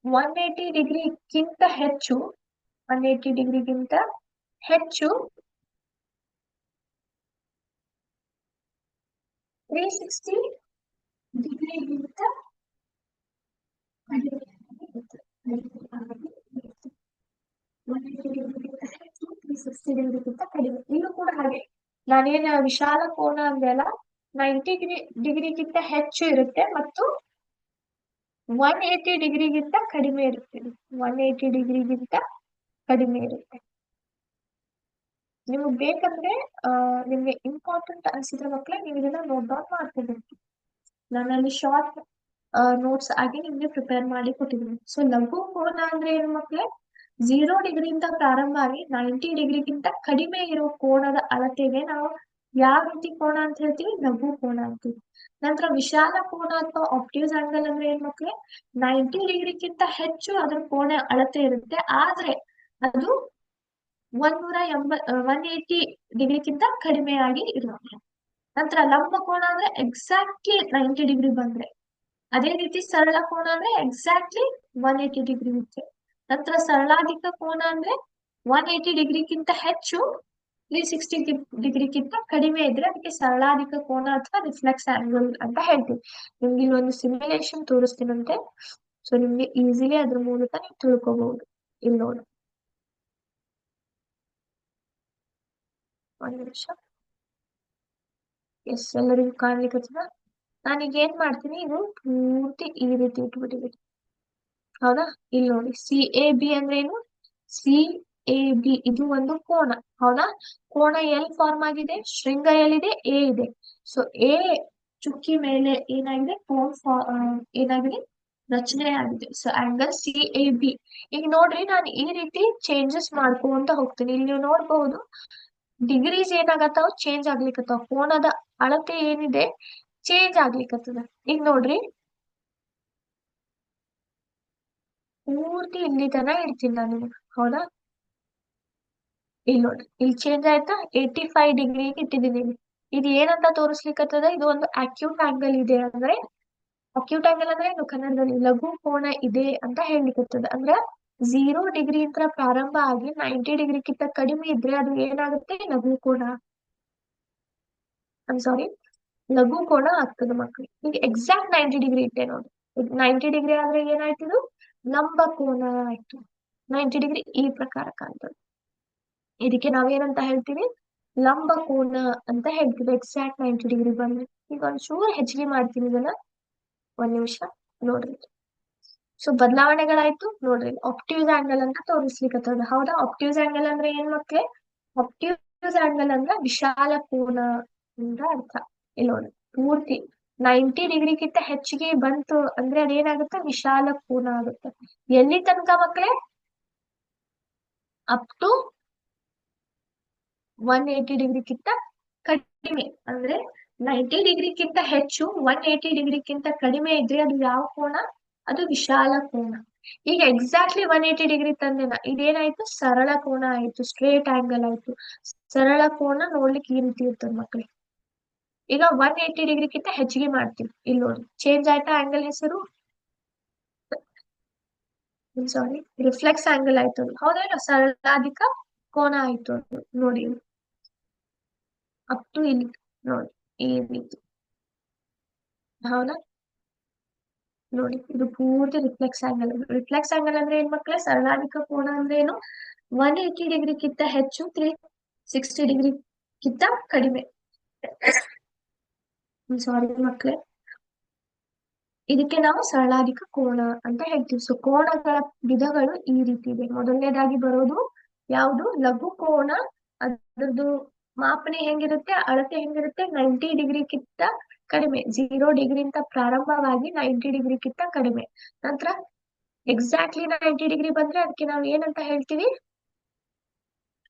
180 ಡಿಗ್ರಿಗಿಂತ ಹೆಚ್ಚು, 180 ಡಿಗ್ರಿಗಿಂತ ಹೆಚ್ಚು 360 ಡಿಗ್ರಿಗಿಂತ ಕಡಿಮೆ ಇರುತ್ತೆ. 180 ಡಿಗ್ರಿಗಿಂತ ಹೆಚ್ಚು, 360 ಡಿಗ್ರಿಗಿಂತ ಕಡಿಮೆ. ಇಲ್ಲೂ ಕೂಡ ಹಾಗೆ, ನಾನೇನು ವಿಶಾಲ ಕೋನ ಅಂದ್ರೆ ಅಲ್ಲ, 90 ಡಿಗ್ರಿಗಿಂತ ಹೆಚ್ಚು ಇರುತ್ತೆ ಮತ್ತು 180 ಡಿಗ್ರಿಗಿಂತ ಕಡಿಮೆ ಇರುತ್ತೆ. 180 ಡಿಗ್ರಿಗಿಂತ ಕಡಿಮೆ ಇರುತ್ತೆ. ನಿಮ್ಗೆ ಬೇಕಂದ್ರೆ ನಿಮ್ಗೆ ಇಂಪಾರ್ಟೆಂಟ್ ಅನ್ಸಿದ್ರೆ ಮಕ್ಕಳೇ ನೀವು ಇದನ್ನ ನೋಟ್ ಡೌನ್ ಮಾಡ್ಕೋಬೇಕು. ನಾನಲ್ಲಿ ಶಾರ್ಟ್ ನೋಟ್ಸ್ ಆಗಿ ನಿಮ್ಗೆ ಪ್ರಿಪೇರ್ ಮಾಡಿ ಕೊಟ್ಟಿದ್ದೀನಿ. ಸೊ ಲಘು ಕೋನ ಅಂದ್ರೆ ಏನು ಮಕ್ಕಳೇ? 0 ಡಿಗ್ರಿಯಿಂದ ಪ್ರಾರಂಭ ಆಗಿ 90 ಡಿಗ್ರಿಗಿಂತ ಕಡಿಮೆ ಇರೋ ಕೋನದ ಅಳತೆಗೆ ನಾವು ಯಾವ ರೀತಿ ಕೋನ ಅಂತ ಹೇಳ್ತೀವಿ? ಲಘು ಕೋನ ಅಂತೀವಿ. ನಂತರ ವಿಶಾಲ ಕೋನ ಅಥವಾ ಆಬ್ಟ್ಯೂಸ್ ಆಂಗಲ್ ಅಂದ್ರೆ ಏನ್ ಮಕ್ಕಳೇ? 90 ಡಿಗ್ರಿಗಿಂತ ಹೆಚ್ಚು ಅದರ ಕೋನ ಅಳತೆ ಇರುತ್ತೆ, ಆದ್ರೆ ಅದು 180 ಡಿಗ್ರಿಗಿಂತ ಕಡಿಮೆಯಾಗಿ ಇರುತ್ತೆ. ನಂತರ ಲಂಬ ಕೋನ ಅಂದ್ರೆ ಎಕ್ಸಾಕ್ಟ್ಲಿ 90 ಡಿಗ್ರಿ ಬಂದ್ರೆ. ಅದೇ ರೀತಿ ಸರಳ ಕೋನ ಅಂದ್ರೆ ಎಕ್ಸಾಕ್ಟ್ಲಿ 180 ಡಿಗ್ರಿ ಇರುತ್ತೆ. ನಂತರ ಸರಳಾಧಿಕ ಕೋನ ಅಂದ್ರೆ 180 ಡಿಗ್ರಿಗಿಂತ ಹೆಚ್ಚು, 360 ಡಿಗ್ರಿಗಿಂತ ಕಡಿಮೆ ಇದ್ರೆ ಅದಕ್ಕೆ ಸರಳಾಧಿಕ ಕೋನ ಅಥವಾ ರಿಫ್ಲೆಕ್ಸ್ ಆಂಗಲ್ ಅಂತ ಹೇಳ್ತೀವಿ. ನಿಮ್ಗೆ ಇಲ್ಲೊಂದು ಸಿಮ್ಯುಲೇಷನ್ ತೋರಿಸ್ತೀನಂತೆ, ಸೊ ನಿಮ್ಗೆ ಈಸಿಲಿ ಅದ್ರ ಮೂಲಕ ನೀವು ತಿಳ್ಕೊಬಹುದು. ಇಲ್ಲಿ ನೋಡಿ, ಒಂದು ನಿಮಿಷ. ಎಸ್, ಎಲ್ಲರಿಗೂ ಕಾಣ್ಲಿಕ್ಕೆ ನಾನೀಗ ಏನ್ ಮಾಡ್ತೀನಿ, ಇದು ಪೂರ್ತಿ ಈ ರೀತಿ ಇಟ್ಬಿಟ್ಟಿದ್ದೀನಿ. ಹೌದಾ? ಇಲ್ಲಿ ನೋಡಿ, ಸಿ ಎ ಬಿ ಅಂದ್ರೆ ಏನು? ಸಿ ಎ ಬಿ ಇದು ಒಂದು ಕೋನ. ಹೌದಾ? ಕೋನ ಎಲ್ ಫಾರ್ಮ್ ಆಗಿದೆ, ಶೃಂಗ ಎಲ್ಲಿದೆ, ಎ ಇದೆ. ಸೊ ಎ ಚುಕ್ಕಿ ಮೇಲೆ ಏನಾಗಿದೆ, ಏನಾಗಿದೆ, ರಚನೆ ಆಗಿದೆ. So angle C A B. ಈಗ ನೋಡ್ರಿ, ನಾನು ಈ ರೀತಿ ಚೇಂಜಸ್ ಮಾಡ್ಕೊಂತ ಹೋಗ್ತೀನಿ. ಇಲ್ಲಿ ನೀವು ನೋಡ್ಬಹುದು, ಡಿಗ್ರೀಸ್ ಏನಾಗತ್ತಾವ, ಚೇಂಜ್ ಆಗ್ಲಿಕ್ಕತ್ತಾವ. ಕೋನದ ಅಳತೆ ಏನಿದೆ, ಚೇಂಜ್ ಆಗ್ಲಿಕ್ಕತ್ತದ. ಈಗ ನೋಡ್ರಿ, ಪೂರ್ತಿ ಇಲ್ಲಿ ತನ ಇಡ್ತೀನಿ ನಾನು ನಿಮಗೆ. ಹೌದಾ? ಇಲ್ಲಿ ನೋಡ್ರಿ, ಇಲ್ಲಿ ಚೇಂಜ್ ಆಯ್ತಾ, 85 ಡಿಗ್ರಿಗೆ ಇಟ್ಟಿದ್ದೀನಿ ಇಲ್ಲಿ. ಇದು ಏನಂತ ತೋರಿಸ್ಲಿಕ್ಕತ್ತದ, ಇದು ಒಂದು ಅಕ್ಯೂಟ್ ಆಂಗಲ್ ಇದೆ ಅಂದ್ರೆ, ಅಕ್ಯೂಟ್ ಆಂಗಲ್ ಅಂದ್ರೆ ಏನು ಕನ್ನಡದಲ್ಲಿ, ಲಘು ಕೋನ ಇದೆ ಅಂತ ಹೇಳಿಕತ್ತದ. ಅಂದ್ರೆ 0 ಡಿಗ್ರಿ ಅಂತ ಪ್ರಾರಂಭ ಆಗಿ 90 ಡಿಗ್ರಿಗಿಂತ ಕಡಿಮೆ ಇದ್ರೆ ಅದು ಏನಾಗುತ್ತೆ, ಲಘು ಕೋನ. ಸಾರಿ, ಲಘು ಕೋನ ಆಗ್ತದೆ ಮಕ್ಕಳು. ಈಗ ಎಕ್ಸಾಕ್ಟ್ 90 ಡಿಗ್ರಿ ಇಟ್ಟೆ ನೋಡಿ. 90 ಡಿಗ್ರಿ ಆದ್ರೆ ಏನಾಯ್ತು, ಇದು ಲಂಬ ಕೋನ ಆಯ್ತು. 90 ಡಿಗ್ರಿ ಈ ಪ್ರಕಾರ ಕಾಣ್ತದೆ. ಇದಕ್ಕೆ ನಾವೇನಂತ ಹೇಳ್ತೀವಿ, ಲಂಬ ಕೋನ ಅಂತ ಹೇಳ್ತೀವಿ. ಎಕ್ಸಾಕ್ಟ್ 90 ಡಿಗ್ರಿ ಬಂದ್ರೆ. ಈಗ ಒಂಚೂರು ಹೆಚ್ಚಿಗೆ ಮಾಡ್ತೀನಿ ಇದನ್ನ, ಒಂದ್ ನಿಮಿಷ ನೋಡ್ರಿ. ಸೊ ಬದಲಾವಣೆಗಳಾಯ್ತು ನೋಡ್ರಿ. ಆಪ್ಟ್ಯೂಸ್ ಆಂಗಲ್ ಅಂತ ತೋರಿಸ್ಲಿಕ್ಕತ್ತದ. ಹೌದಾ? ಆಪ್ಟ್ಯೂಸ್ ಆಂಗಲ್ ಅಂದ್ರೆ ಏನ್ ಮಕ್ಳೇ? ಆಪ್ಟ್ಯೂಸ್ ಆಂಗಲ್ ಅಂದ್ರೆ ವಿಶಾಲ ಕೋನ ಅಂತ ಅರ್ಥ. ಇಲ್ಲಿ ನೋಡಿ, ಪೂರ್ತಿ 90 ಡಿಗ್ರಿಗಿಂತ ಹೆಚ್ಚಿಗೆ ಬಂತು ಅಂದ್ರೆ ಅದೇನಾಗುತ್ತೆ, ವಿಶಾಲ ಕೋನ ಆಗುತ್ತೆ. ಎಲ್ಲಿ ತನಕ ಮಕ್ಳೇ? ಅಪ್ ಟು 180 ಡಿಗ್ರಿಗಿಂತ ಕಡಿಮೆ. ಅಂದ್ರೆ 90 ಡಿಗ್ರಿಗಿಂತ ಹೆಚ್ಚು, 180 ಡಿಗ್ರಿಗಿಂತ ಕಡಿಮೆ ಇದ್ರೆ ಅದು ಯಾವ ಕೋನ? ಅದು ವಿಶಾಲ ಕೋನ. ಈಗ ಎಕ್ಸಾಕ್ಟ್ಲಿ 180 ಡಿಗ್ರಿ ತಂದೆನ, ಇದೇನಾಯ್ತು, ಸರಳ ಕೋನ ಆಯ್ತು, ಸ್ಟ್ರೇಟ್ ಆಂಗಲ್ ಆಯ್ತು. ಸರಳ ಕೋನ ನೋಡ್ಲಿಕ್ಕೆ ಈ ರೀತಿ ಇರ್ತದೆ ಮಕ್ಕಳೇ. ಈಗ 180 ಡಿಗ್ರಿಗಿಂತ ಹೆಚ್ಚಿಗೆ ಮಾಡ್ತೀವಿ. ಇಲ್ಲಿ ನೋಡಿ, ಚೇಂಜ್ ಆಯ್ತಾ ಆಂಗಲ್ ಹೆಸರು? ಸಾರಿ, ರಿಫ್ಲೆಕ್ಸ್ ಆಂಗಲ್ ಆಯ್ತು ಅದು. ಹೌದೇನೋ, ಸರಳಾಧಿಕ ಕೋನ ಆಯ್ತು ಅದು. ನೋಡಿ, ಅಪ್ ಟು ಇಲ್ಲಿ ನೋಡಿ, ಈ ರೀತಿ. ಹೌದಾ? ನೋಡಿ, ಇದು ಪೂರ್ತಿ ರಿಫ್ಲೆಕ್ಸ್ ಆಂಗಲ್. ರಿಫ್ಲೆಕ್ಸ್ ಆಂಗಲ್ ಅಂದ್ರೆ ಏನ್ ಮಕ್ಳೇ? ಸರಳಾಧಿಕ ಕೋನ ಅಂದ್ರೆ ಏನು? 180 ಡಿಗ್ರಿಗಿಂತ ಹೆಚ್ಚು, 360 ಡಿಗ್ರಿಗಿಂತ ಕಡಿಮೆ. ಸಾರಿ ಮಕ್ಳೇ, ಇದಕ್ಕೆ ನಾವು ಸರಳಾಧಿಕ ಕೋನ ಅಂತ ಹೇಳ್ತೀವಿ. ಸೊ ಕೋನಗಳ ವಿಧಗಳು ಈ ರೀತಿ ಇದೆ. ಮೊದಲನೇದಾಗಿ ಬರೋದು ಯಾವುದು? ಲಘು ಕೋನ. ಅದ್ರದ್ದು ಮಾಪನೆ ಹೆಂಗಿರುತ್ತೆ, ಅಳತೆ ಹೆಂಗಿರುತ್ತೆ? 90 ಡಿಗ್ರಿಗಿಂತ ಕಡಿಮೆ. 0 ಡಿಗ್ರಿ ಅಂತ ಪ್ರಾರಂಭವಾಗಿ 90 ಡಿಗ್ರಿಗಿಂತ ಕಡಿಮೆ. ನಂತರ ಎಕ್ಸಾಕ್ಟ್ಲಿ 90 ಡಿಗ್ರಿ ಬಂದ್ರೆ ಅದಕ್ಕೆ ನಾವು ಏನಂತ ಹೇಳ್ತೀವಿ?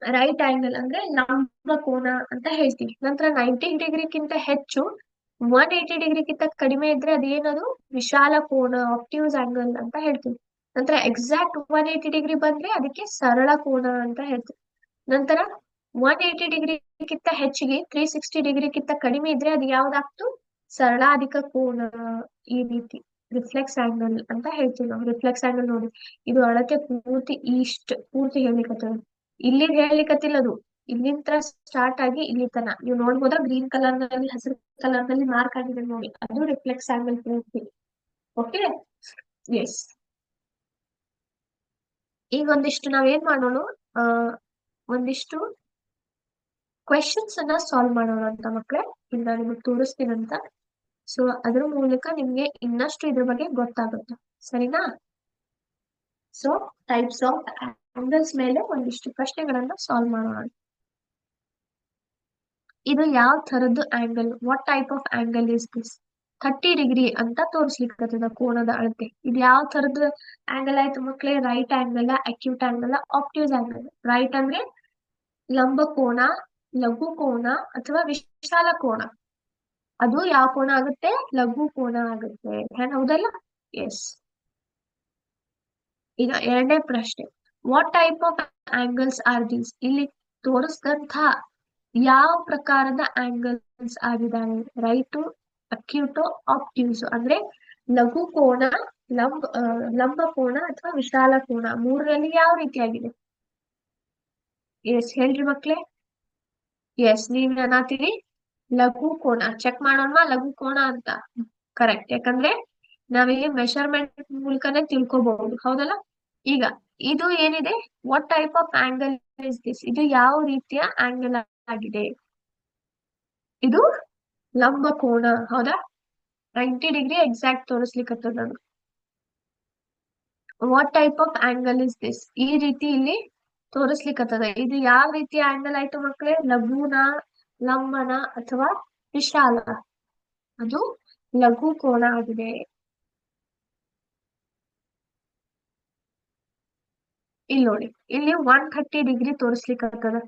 ರೈಟ್ ಆಂಗಲ್ ಅಂದ್ರೆ ಲಂಬ ಕೋನ ಅಂತ ಹೇಳ್ತೀವಿ. ನಂತರ 90 ಡಿಗ್ರಿಗಿಂತ ಹೆಚ್ಚು, 180 ಡಿಗ್ರಿಗಿಂತ ಕಡಿಮೆ ಇದ್ರೆ ಅದೇನದು? ವಿಶಾಲ ಕೋನ, ಆಪ್ಟ್ಯೂಸ್ ಆಂಗಲ್ ಅಂತ ಹೇಳ್ತೀವಿ. ನಂತರ ಎಕ್ಸಾಕ್ಟ್ 180 ಡಿಗ್ರಿ ಬಂದ್ರೆ ಅದಕ್ಕೆ ಸರಳ ಕೋನ ಅಂತ ಹೇಳ್ತೀವಿ. ನಂತರ 180 ಡಿಗ್ರಿಗಿಂತ ಹೆಚ್ಚಿಗೆ, 360 ಡಿಗ್ರಿಗಿಂತ ಕಡಿಮೆ ಇದ್ರೆ ಅದು ಯಾವ್ದಾಗ್ತು? ಸರಳಾಧಿಕ ಕೋನ. ಈ ರೀತಿ ರಿಫ್ಲೆಕ್ಸ್ ಆಂಗಲ್ ಅಂತ ಹೇಳ್ತೀವಿ ನಾವು. ರಿಫ್ಲೆಕ್ಸ್ ಆಂಗಲ್ ನೋಡಿ, ಇದು ಅಳತೆ ಪೂರ್ತಿ ಈಸ್ಟ್ ಪೂರ್ತಿ ಹೇಳ್ಲಿಕ್ಕೆ, ಇಲ್ಲಿ ಹೇಳ್ಲಿಕ್ಕತ್ತಿಲ್ಲ ಅದು. ಇಲ್ಲಿಂದ ಸ್ಟಾರ್ಟ್ ಆಗಿ ಇಲ್ಲಿ ತನ ನೀವು ನೋಡ್ಬೋದ, ಗ್ರೀನ್ ಕಲರ್ ನಲ್ಲಿ, ಹಸಿರು ಕಲರ್ ನಲ್ಲಿ ಮಾರ್ಕ್ ಆಗಿದೆ ನೋಡಿ, ಅದು ರಿಫ್ಲೆಕ್ಸ್ ಆಂಗಲ್ ಪೂರ್ತಿ. Okay, yes. ಈಗ ಒಂದಿಷ್ಟು ನಾವೇನ್ ಮಾಡೋಣ, ಆ ಒಂದಿಷ್ಟು ಕ್ವೆಶನ್ಸ್ ಅನ್ನ ಸಾಲ್ವ್ ಮಾಡೋಣ ಅಂತ ಮಕ್ಳೇ. ಈಗ ನಾನು ನಿಮಗೆ ತೋರಿಸ್ತೀನಂತ. ಸೊ ಅದ್ರ ಮೂಲಕ ನಿಮ್ಗೆ ಇನ್ನಷ್ಟು ಇದ್ರ ಬಗ್ಗೆ ಗೊತ್ತಾಗುತ್ತೆ. ಸರಿನಾ? ಸೊ ಟೈಪ್ಸ್ ಆಫ್ ಆಂಗಲ್ಸ್ ಮೇಲೆ ಒಂದಿಷ್ಟು ಪ್ರಶ್ನೆಗಳನ್ನ ಸಾಲ್ವ್ ಮಾಡೋಣ. ಇದು ಯಾವ ತರದ್ದು angle? What type of angle is this? 30 degree ಅಂತ ತೋರಿಸ್ಲಿಕ್ಕತ್ತದ ಕೋನದ ಅಳತೆ. ಇದು ಯಾವ ತರದ್ದು ಆಂಗಲ್ ಆಯ್ತು ಮಕ್ಳೇ? Right angle, acute angle, obtuse angle. Right ಅಂದ್ರೆ ಲಂಬ ಕೋನ, ಲಘು ಕೋನ ಅಥವಾ ವಿಶಾಲ ಕೋನ. ಅದು ಯಾವ ಕೋನ ಆಗುತ್ತೆ? ಲಘು ಕೋನ ಆಗುತ್ತೆ. ಹೌದಲ್ಲ? ಎಸ್. ಈಗ ಎರಡನೇ ಪ್ರಶ್ನೆ, what type of angles are these? ಇಲ್ಲಿ ತೋರಿಸಿದಂಥ ಯಾವ ಪ್ರಕಾರದ ಆಂಗಲ್ಸ್ ಆಗಿದ್ದಾವೆ? Right, ಅಕ್ಯೂಟು, obtuse. ಅಂದ್ರೆ ಲಘು ಕೋನ, ಲಂಬ ಕೋನ ಅಥವಾ ವಿಶಾಲ ಕೋನ, ಮೂರರಲ್ಲಿ ಯಾವ ರೀತಿಯಾಗಿದೆ? ಎಸ್ ಹೇಳ್ರಿ ಮಕ್ಳೇ. ಎಸ್, ನೀವ್ ಅನ್ನತ್ತೀರಿ ಲಘು ಕೋನ. ಚೆಕ್ ಮಾಡೋಣ ಲಘು ಕೋನ ಅಂತ. ಕರೆಕ್ಟ್, ಯಾಕಂದ್ರೆ ನಾವೀಗ ಮೆಷರ್ಮೆಂಟ್ ಮೂಲಕನೇ ತಿಳ್ಕೊಬಹುದು. ಹೌದಲ್ಲ? ಈಗ ಇದು ಏನಿದೆ, what type of angle is this? ಇದು ಯಾವ ರೀತಿಯ ಆಂಗಲ್ ಆಗಿದೆ? ಇದು ಲಂಬ ಕೋನ. ಹೌದಾ? 90 ಡಿಗ್ರಿ ಎಕ್ಸಾಕ್ಟ್ ತೋರಿಸ್ಲಿಕ್ಕತ್ತದ ನಾನು. What type of angle is this? ಈ ರೀತಿ ಇಲ್ಲಿ ತೋರಿಸ್ಲಿಕ್ಕತ್ತದ. ಇದು ಯಾವ ರೀತಿಯ ಆಂಗಲ್ ಆಯ್ತು ಮಕ್ಕಳೇ? ಲಘುನ, ಲಂಬನ ಅಥವಾ ವಿಶಾಲ? ಅದು ಲಘು ಕೋನ ಆಗಿದೆ. ಇಲ್ಲಿ ನೋಡಿ, ಇಲ್ಲಿ 130 ಡಿಗ್ರಿ ತೋರಿಸ್ಲಿಕ್ಕತ್ತದ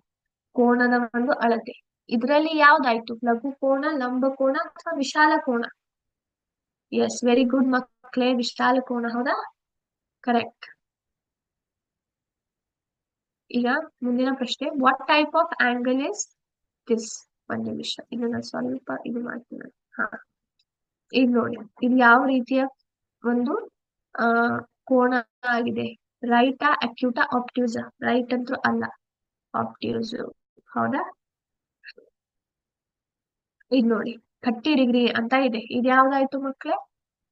ಕೋನದ ಒಂದು ಅಳತೆ. ಇದರಲ್ಲಿ ಯಾವ್ದಾಯ್ತು? ಲಘು ಕೋನ, ಲಂಬ ಕೋನ ಅಥವಾ ವಿಶಾಲ ಕೋನ? ಎಸ್, ವೆರಿ ಗುಡ್ ಮಕ್ಕಳೇ, ವಿಶಾಲ ಕೋನ. ಹೌದಾ? ಕರೆಕ್ಟ್. ಈಗ ಮುಂದಿನ ಪ್ರಶ್ನೆ, what type of angle is this? ಒಂದ್ ನಿಮಿಷ, ಇದನ್ನ ಸ್ವಲ್ಪ ಇದು ಮಾಡ್ತೀನಿ. ಹಾ, ಈಗ ನೋಡಿ, ಇದು ಯಾವ ರೀತಿಯ ಒಂದು ಆ ಕೋನ ಆಗಿದೆ? ರೈಟಾ, ಅಕ್ಯೂಟಾ, ಆಪ್ಟ್ಯೂಸ? ರೈಟ್ ಅಂತೂ ಅಲ್ಲ, ಆಪ್ಟ್ಯೂಸ್. ಹೌದಾ? ಈಗ ನೋಡಿ, 30 ಡಿಗ್ರಿ ಅಂತ ಇದೆ. ಇದು ಯಾವ್ದಾಯ್ತು ಮಕ್ಕಳೇ?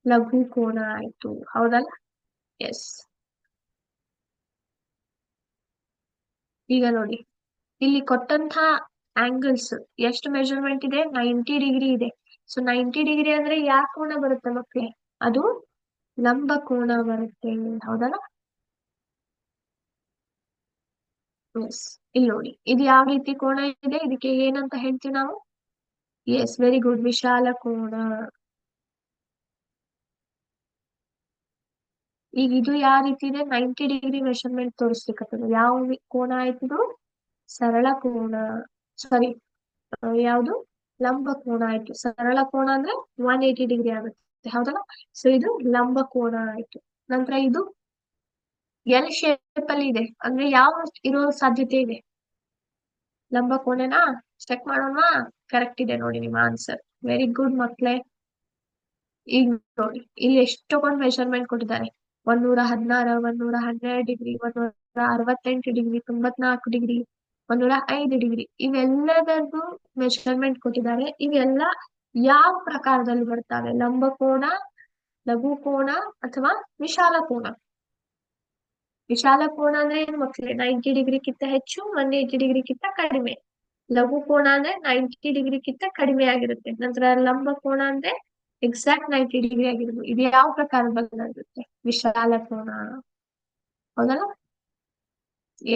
ಲಘು ಕೋನ ಆಯ್ತು. ಹೌದಲ್ಲ? ಎಸ್. ಈಗ ನೋಡಿ, ಇಲ್ಲಿ ಕೊಟ್ಟಂತ ಆಂಗಲ್ಸ್ ಎಷ್ಟು ಮೆಜರ್ಮೆಂಟ್ ಇದೆ? 90 ಡಿಗ್ರಿ ಇದೆ. ಸೊ 90 ಡಿಗ್ರಿ ಅಂದ್ರೆ ಯಾವ ಕೋನ ಬರುತ್ತೆ ಮಕ್ಕಳೇ? ಅದು ಲಂಬ ಕೋನ ಬರುತ್ತೆ. ಹೌದಲ್ಲ? ಎಸ್. ಇಲ್ಲಿ ನೋಡಿ, ಇದು ಯಾವ ರೀತಿ ಕೋನ ಇದೆ? ಇದಕ್ಕೆ ಏನಂತ ಹೇಳ್ತೀವಿ ನಾವು? ಎಸ್, ವೆರಿ ಗುಡ್, ವಿಶಾಲ ಕೋನ. ಈಗ ಇದು ಯಾವ ರೀತಿ ಇದೆ? 90 ಡಿಗ್ರಿ ಮೆಷರ್ಮೆಂಟ್ ತೋರಿಸ್ಲಿಕ್ಕತ್ತದ. ಯಾವ ಕೋನ ಆಯ್ತು? ಸರಳ ಕೋನ. ಸಾರಿ, ಯಾವುದು? ಲಂಬ ಕೋನ ಆಯ್ತು. ಸರಳ ಕೋನ ಅಂದ್ರೆ 180 ಡಿಗ್ರಿ ಆಗುತ್ತೆ. ಹೌದಲ್ಲ? ಸೊ ಇದು ಲಂಬ ಕೋನ ಆಯ್ತು. ನಂತರ ಇದು ಎಲ್ ಶೇಪ್ ಅಲ್ಲಿ ಇದೆ, ಅಂದ್ರೆ ಯಾವ ಇರೋ ಸಾಧ್ಯತೆ ಇದೆ? ಲಂಬ ಕೋನನಾ? ಚೆಕ್ ಮಾಡೋಣ. ಕರೆಕ್ಟ್ ಇದೆ ನೋಡಿ ನಿಮ್ಮ ಆನ್ಸರ್. Very good ಮಕ್ಳೇ. ಈಗ ನೋಡಿ, ಇಲ್ಲಿ ಎಷ್ಟೊಂದು ಮೆಷರ್ಮೆಂಟ್ ಕೊಟ್ಟಿದ್ದಾರೆ. 116, 112 ಡಿಗ್ರಿ, 168 ಡಿಗ್ರಿ, 94 ಡಿಗ್ರಿ, 105 ಡಿಗ್ರಿ, ಇವೆಲ್ಲದರದ್ದು ಮೆಷರ್ಮೆಂಟ್ ಕೊಟ್ಟಿದ್ದಾರೆ. ಇವೆಲ್ಲ ಯಾವ ಪ್ರಕಾರದಲ್ಲಿ ಬರ್ತವೆ? ಲಂಬ ಕೋನ, ಲಘು ಕೋನ ಅಥವಾ ವಿಶಾಲ ಕೋನ? ವಿಶಾಲ ಕೋನ ಅಂದ್ರೆ ಏನು ಮಕ್ಕಳೇ? 90 ಡಿಗ್ರಿಗಿಂತ ಹೆಚ್ಚು, 180 ಡಿಗ್ರಿಗಿಂತ ಕಡಿಮೆ. ಲಘು ಕೋನ ಅಂದ್ರೆ 90 ಡಿಗ್ರಿಗಿಂತ ಕಡಿಮೆ ಆಗಿರುತ್ತೆ. ನಂತರ ಲಂಬ ಕೋನ ಅಂದ್ರೆ ಎಕ್ಸಾಕ್ಟ್ 90 ಡಿಗ್ರಿ ಆಗಿರ್ಬೋದು. ಇದು ಯಾವ ಪ್ರಕಾರದಲ್ಲಿರುತ್ತೆ? ವಿಶಾಲ ಕೋನ. ಹೌದಲ್ಲ?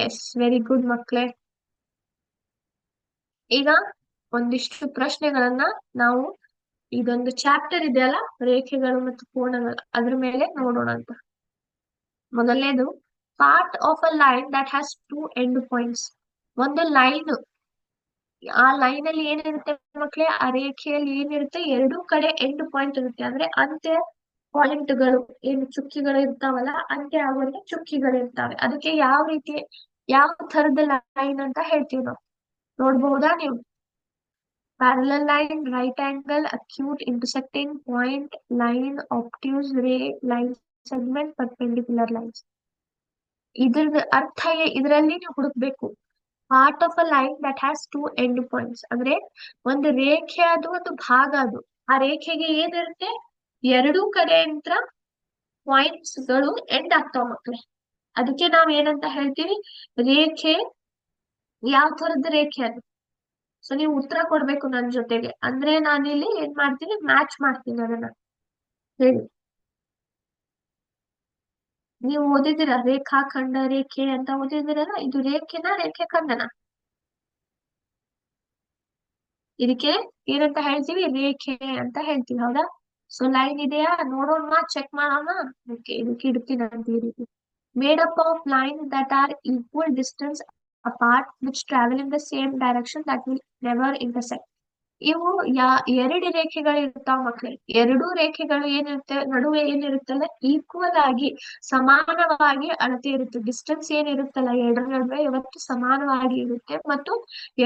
ಎಸ್, ವೆರಿ ಗುಡ್ ಮಕ್ಕಳೇ. ಈಗ ಒಂದಿಷ್ಟು ಪ್ರಶ್ನೆಗಳನ್ನ ನಾವು ಇದೊಂದು ಚಾಪ್ಟರ್ ಇದೆಯಲ್ಲ, ರೇಖೆಗಳು ಮತ್ತು ಕೋನಗಳು, ಅದ್ರ ಮೇಲೆ ನೋಡೋಣ ಅಂತ. ಮೊದಲನೇದು, part of a line that has 2 end points. ಒಂದು ಲೈನ್, ಆ ಲೈನ್ ಅಲ್ಲಿ ಏನಿರುತ್ತೆ ಮಕ್ಕಳೇ? ಆ ರೇಖೆಯಲ್ಲಿ ಏನಿರುತ್ತೆ? ಎರಡೂ ಕಡೆ ಎಂಡ್ ಪಾಯಿಂಟ್ ಇರುತ್ತೆ. ಅಂದ್ರೆ ಅಂತ್ಯ ಪಾಯಿಂಟ್ಗಳು, ಏನು ಚುಕ್ಕಿಗಳು ಇರ್ತಾವಲ್ಲ, ಅಂತ್ಯ ಆಗುವಂತ ಚುಕ್ಕಿಗಳು ಇರ್ತಾವೆ. ಅದಕ್ಕೆ ಯಾವ ರೀತಿ, ಯಾವ ತರದ ಲೈನ್ ಅಂತ ಹೇಳ್ತೀವಿ ನಾವು? ನೋಡ್ಬಹುದಾ ನೀವು? Parallel line, right angle, acute, intersecting point, line, obtuse, ray, line segment, perpendicular lines. ಇದ್ರದ್ದು ಅರ್ಥ ಇದರಲ್ಲಿ ನೀವು ಹುಡುಕ್ಬೇಕು. Part of a line that has 2 end points ಅಂದ್ರೆ ಒಂದು ರೇಖೆ, ಅದು ಒಂದು ಭಾಗ. ಅದು ಆ ರೇಖೆಗೆ ಏನಿರುತ್ತೆ? ಎರಡೂ ಕಡೆ ಅಂತ ಪಾಯಿಂಟ್ಸ್ ಗಳು ಎಂಡ್ ಆಗ್ತಾವ ಮಕ್ಳೆ. ಅದಕ್ಕೆ ನಾವ್ ಏನಂತ ಹೇಳ್ತೀವಿ? ರೇಖೆ. ಯಾವ ತರದ ರೇಖೆ ಅದು? ಸೊ ನೀವು ಉತ್ತರ ಕೊಡ್ಬೇಕು ನನ್ ಜೊತೆಗೆ. ಅಂದ್ರೆ ನಾನಿಲ್ಲಿ ಏನ್ ಮಾಡ್ತೀನಿ? ಮ್ಯಾಚ್ ಮಾಡ್ತೀನಿ ಅದನ್ನ. ಹೇಳಿ, ನೀವು ಓದಿದಿರ ರೇಖಾಖಂಡ, ರೇಖೆ ಅಂತ ಓದಿದಿರಲ್ಲ? ಇದು ರೇಖೆನ, ರೇಖೆ ಖಂಡನ? ಇದಕ್ಕೆ ಏನಂತ ಹೇಳ್ತೀವಿ? ರೇಖೆ ಅಂತ ಹೇಳ್ತೀವಿ. ಹೌದಾ? ಸೊ ಲೈನ್ ಇದೆಯಾ ನೋಡೋಣ, ಚೆಕ್ ಮಾಡೋಣ. ಓಕೆ, ಇದಕ್ಕೆ ಇಡ್ತೀನಿ ಅಂತ ಈ ರೀತಿ. Made up of line that are equal distance apart which travel in the same direction that will never intersect. ಇವು ಎರಡು ರೇಖೆಗಳು ಇರ್ತಾವ ಮಕ್ಳೇ. ಎರಡೂ ರೇಖೆಗಳು ಏನಿರುತ್ತೆ? ನಡುವೆ ಏನಿರುತ್ತಲ್ಲ, ಈಕ್ವಲ್ ಆಗಿ, ಸಮಾನವಾಗಿ ಅಳತೆ ಇರುತ್ತೆ. ಡಿಸ್ಟೆನ್ಸ್ ಏನಿರುತ್ತಲ್ಲ ಎರಡರ ನಡುವೆ ಇವತ್ತು ಸಮಾನವಾಗಿ ಇರುತ್ತೆ, ಮತ್ತು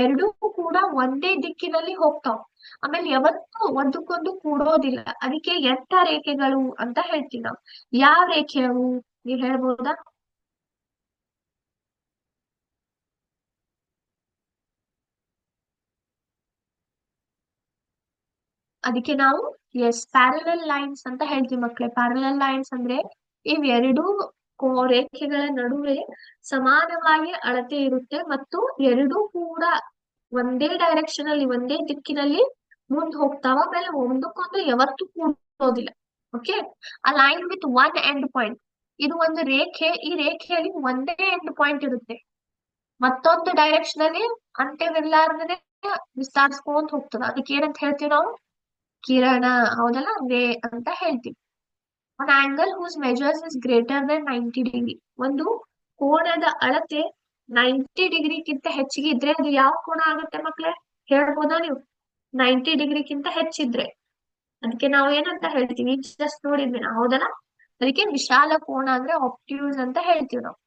ಎರಡೂ ಕೂಡ ಒಂದೇ ದಿಕ್ಕಿನಲ್ಲಿ ಹೋಗ್ತಾವ. ಆಮೇಲೆ ಯಾವತ್ತೂ ಒಂದಕ್ಕೊಂದು ಕೂಡೋದಿಲ್ಲ. ಅದಕ್ಕೆ ಎತ್ತ ರೇಖೆಗಳು ಅಂತ ಹೇಳ್ತೀವಿ ನಾವು. ಯಾವ ರೇಖೆ ಅವು? ನೀವ್ ಹೇಳ್ಬೋದಾ? ಅದಕ್ಕೆ ನಾವು ಪ್ಯಾರಲಲ್ ಲೈನ್ಸ್ ಅಂತ ಹೇಳ್ತೀವಿ ಮಕ್ಳೇ. ಪ್ಯಾರಲಲ್ ಲೈನ್ಸ್ ಅಂದ್ರೆ ಇವೆರಡೂ ರೇಖೆಗಳ ನಡುವೆ ಸಮಾನವಾಗಿ ಅಳತೆ ಇರುತ್ತೆ, ಮತ್ತು ಎರಡೂ ಕೂಡ ಒಂದೇ ಡೈರೆಕ್ಷನ್ ಅಲ್ಲಿ, ಒಂದೇ ದಿಕ್ಕಿನಲ್ಲಿ ಮುಂದ್ ಹೋಗ್ತಾವ. ಆಮೇಲೆ ಒಂದಕ್ಕೊಂದು ಯಾವತ್ತೂ ಕೂಡೋದಿಲ್ಲ. Okay, a line with one end point. ಇದು ಒಂದು ರೇಖೆ, ಈ ರೇಖೆಯಲ್ಲಿ ಒಂದೇ ಎಂಡ್ ಪಾಯಿಂಟ್ ಇರುತ್ತೆ, ಮತ್ತೊಂದು ಡೈರೆಕ್ಷನ್ ಅಲ್ಲಿ ಅಂತ್ಯವಿರ್ಲಾರ್ದೇ ವಿಸ್ತಾರಿಸ್ಕೊಂತ ಹೋಗ್ತದ. ಅದಕ್ಕೆ ಏನಂತ ಹೇಳ್ತೀವಿ ನಾವು? ಕಿರಣ. ಹೌದಲ್ಲ, ರೇ ಅಂತ ಹೇಳ್ತೀವಿ. an angle whose measures is greater than 90 degree. ಒಂದು ಕೋನದ ಅಳತೆ 90 ಡಿಗ್ರಿಗಿಂತ ಹೆಚ್ಚಿಗೆ ಇದ್ರೆ ಅದು ಯಾವ ಕೋನ ಆಗುತ್ತೆ ಮಕ್ಳೇ? ಹೇಳ್ಬೋದಾ ನೀವು? 90 ಡಿಗ್ರಿಗಿಂತ ಹೆಚ್ಚಿದ್ರೆ ಅದಕ್ಕೆ ನಾವು ಏನಂತ ಹೇಳ್ತೀವಿ? ಜಸ್ಟ್ ನೋಡಿದ್ವಿ ನಾವು, ಹೌದಲ್ಲ? ಅದಕ್ಕೆ ವಿಶಾಲ ಕೋನ ಅಂದ್ರೆ ಆಬ್ಟ್ಯೂಸ್ ಅಂತ ಹೇಳ್ತೀವಿ ನಾವು.